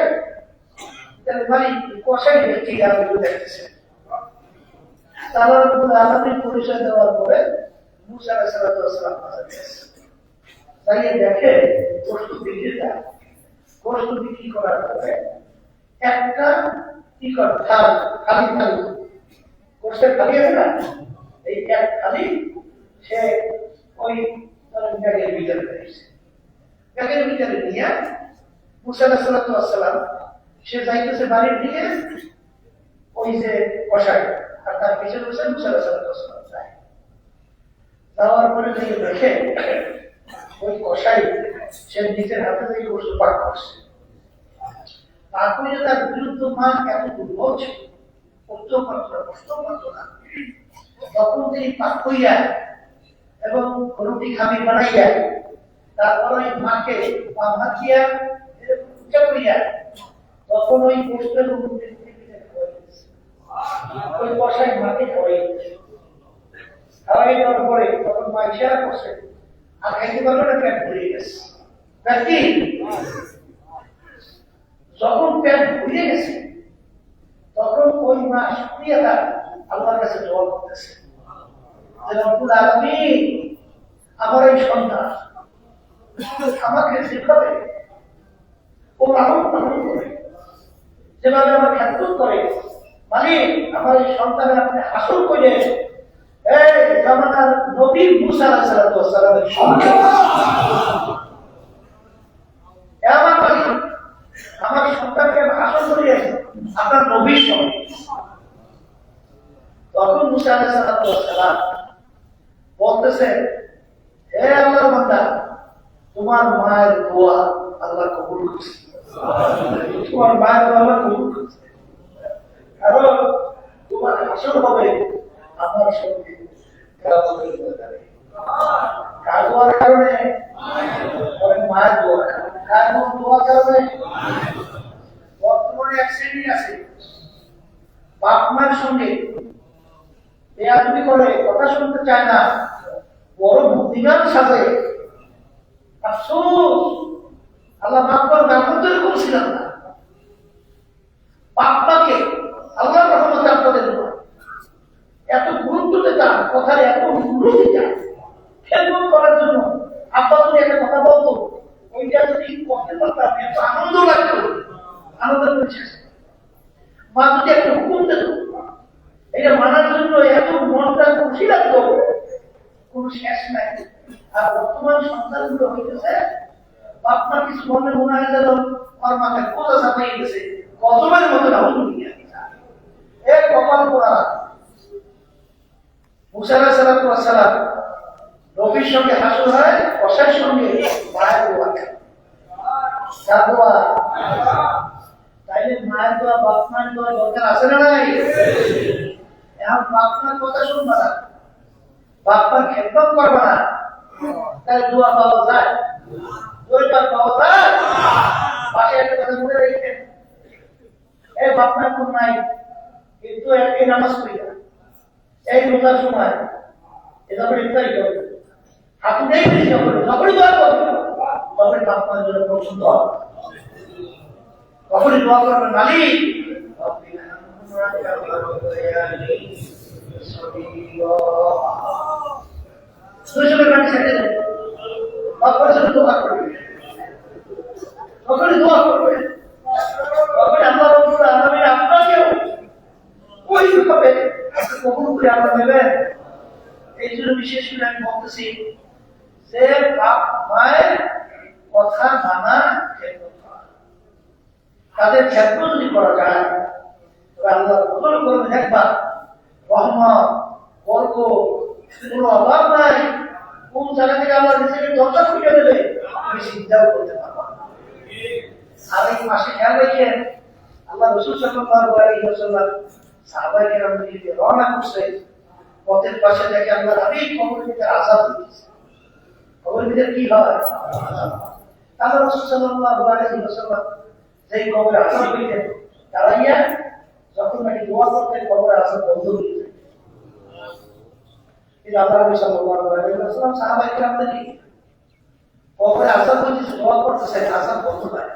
তাহলে মালিক কসাই কি আপনি দেখতেছেন? তারা আলাদা পরিচয় দেওয়ার পরে মুসা আলাইহিস সালাম তাই দেখে গোশত বিক্রি যায়। গোশত বিক্রি করার পরে একটা কি করে খালি গোশতের খালি আছে না, এই এক খালি সে ওই ব্যাগের ভিতরে রয়েছে। ব্যাগের ভিতরে নিয়ে মুসা আলাইহিস সালাম সে যাইতেছে বাড়ির দিকে, ওই যে কসাই আর তার পিছনে বসে মুসা আলাইহিস সালাম যায়। যাওয়ার পরে দেখে ওই কসাই সে নিজের হাতে থেকে গোশত পাক করছে। তারপরে তার বিরুদ্ধ মান এত দুর্বল ছিল, করতেও পারত না, বসতেও পারত না। তখন তিনি পাক হইয়া এবং রুটি খামি বানাইয়া তারপর ওই মাকে মাখিয়া উচ্চা করিয়া তখন ওই গোশতের ওই কসাই মাকে খাওয়াই দেওয়ার পরে তখন মা ইশারা করছে, আর খাইতে পারলো না, পেট ভরিয়ে গেছে। যখন পেট ভরিয়ে গেছে তখন ওই মা শুক্রিয়া তার আল্লাহর কাছে দোয়া করতেছে, রব্বুল আলামিন আমার এই সন্তান আমাকে যেভাবে ও লালন পালন করে, যেভাবে আমার খেদমত করে, মালিক আমার এই সন্তানের আপনি হাসল করে এই জামানার নবী মুসা আলাইহিস সালামের সঙ্গে আমার মালিক আমার সন্তানকে হাসল করিয়ে আপনার নবীর সঙ্গে। তখন মুসা আলাইহিস সালাম বলতেছে, হে আল্লাহর বান্দা, তোমার মায়ের দোয়া আল্লাহ কবুল করছে, তোমার মায়ের দোয়া আল্লাহ কবুল করছে, কারণ তোমার হাসল হবে আমার সঙ্গে। কার দোয়ার কারণে? মায়ের দোয়া। কার দোয়ার কারণে? বর্তমানে এক শ্রেণী আছে বাপ মায়ের সঙ্গে বেয়াদবি করে, কথা শুনতে চায় না, বড় বুদ্ধিমান সাথে। আফসোস, আল্লাহ মাফ করে গাফরদের করছিলাম না। বাপ্পাকে আল্লাহর রহমতে আপনাদের এত গুরুত্ব দিতাম, কথার এত গুরুত্ব দিতাম, খেদমত করার জন্য। আব্বা যদি একটা কথা বলতো, ওইটা যদি করতে পারতাম এত আনন্দ লাগতো, আনন্দ করছে। মা যদি একটা হুকুম দিত, এটা মানার জন্য এত মনটা খুশি লাগতো, কোন শেষ নাই। আর বর্তমান সন্তানগুলো হইতেছে আপনার কিছু মনে মনে হয় যেন আমার মাথায় কোথা চাপাই গেছে, গজবের মতো না হল এক কপাল পোড়া। মুসা আলাইহিস সালাম নবীর সঙ্গে হাসর হয়, কসাইয়ের সঙ্গে মায়ের দোয়া। কার দোয়া? তাইলে মায়ের দোয়া বাপ মায়ের দোয়া দরকার আছে না নাই? এখন বাপ মায়ের কথা শুনবা না, বাপ মার খেদমত করবা না, তাই দোয়া পাওয়া যায়? দোয়া পাওয়া যায়? পাশে একটা কথা মনে রেখেন, এই বাপ মায়ের কোন নাই কিন্তু এই নামাজ পড়ি না, এই রোজার সময় এভাবে ইফতারি করবে, আপনি দেখবেন যখনই দোয়া করবেন তখনই বাপ মায়ের জন্য পছন্দ হবে, তখনই দোয়া করবেন মালিক তখনই দোয়া করবে, তখন আল্লাহ রাব্বুল আলামিন আপনাকেও ওইভাবে কবুল করে আল্লাহ নেবেন। এই জন্য বিশেষ করে আমি বলতেছি যে বাপ মায়ের কথা মানা, তাদের ক্ষেত্র যদি করা যায় তবে আল্লাহ কবুল করবেন একবার, রহমত বরকত কোনো অভাব নাই, কোন জায়গা থেকে আল্লাহ নিজেকে দরজা খুলে দেবে আমি চিন্তাও করতে পারবো না। আর এই মাসে খেয়াল রেখেন আল্লাহ রাসূল সাল্লাল্লাহু আলাইহি ওয়াসাল্লাম সাহাবায়ে কেরাম দিকে রওনা করছে, পথের পাশে দেখে আল্লাহ হাবিব কবরের ভিতরে আযাব দিচ্ছে। কবরের ভিতরে কি হয়? আল্লাহ রাসূল সাল্লাল্লাহু আলাইহি ওয়াসাল্লাম যেই কবরে আযাব দিতেন দাঁড়াইয়া যখন নাকি দোয়া করতেন কবরে আযাব বন্ধ হয়ে যায়। এই আল্লাহ রাসূল সাল্লাল্লাহু আলাইহি ওয়াসাল্লাম সাহাবায়ে কেরামদেরকে কবরে আযাব হচ্ছে দোয়া করতেছেন, আযাব বন্ধ হয়।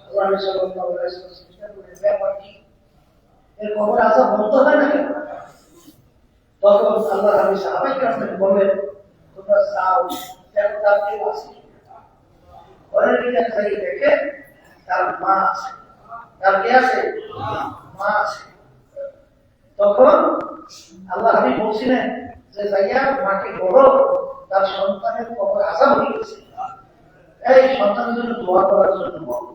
আল্লাহ রাসূল সাল্লাল্লাহু আলাইহি ওয়াসাল্লাম ব্যাপার কি, এর কবরে আযাব বন্ধ হয় না কেন? তখন আল্লাহ হাবিব সাহাবায়ে কেরামকে বললেন, তোমরা যাও দেখো তার কেউ আছে, ঘরের ভিতরে যাই দেখে তার মা আছে, তার কে আছে? মা আছে। তখন আল্লাহ হাবিব বলছিলেন যে যাইয়া মাকে বলো তার সন্তানের কবরে আযাব হয়ে গেছে, এই সন্তানের জন্য দোয়া করার জন্য বলো।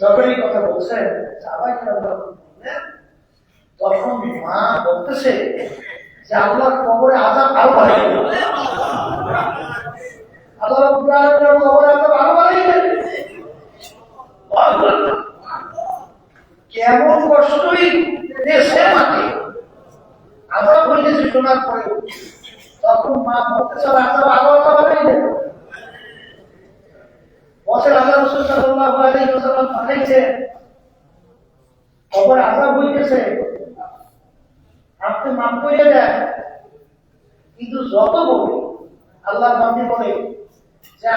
যখন এই কথা বলছেন সাহাবায়ে কেরাম বললেন, তখন মা বলতেছে যে আল্লাহর কবরে আযাব আরো বাড়িয়ে দেবে, আল্লাহ রাব্বুল আলামিনের কবরে আযাব আরো বাড়িয়ে দেবে। কেমন কষ্টই দেশে মাকে আযাব হইতেছে শোনার পরে, তখন মা বলতেছে আযাব আরো বাড়িয়ে দেবে। বছর আল্লাহ রাসূল সাল্লাল্লাহু আলাইহি ওয়াসাল্লাম পাঠাইছেন, কবরে আযাব হইতেছে, আপনি মাফ করে দেন। কিন্তু যত বলে আল্লাহর বান্দী বলে যে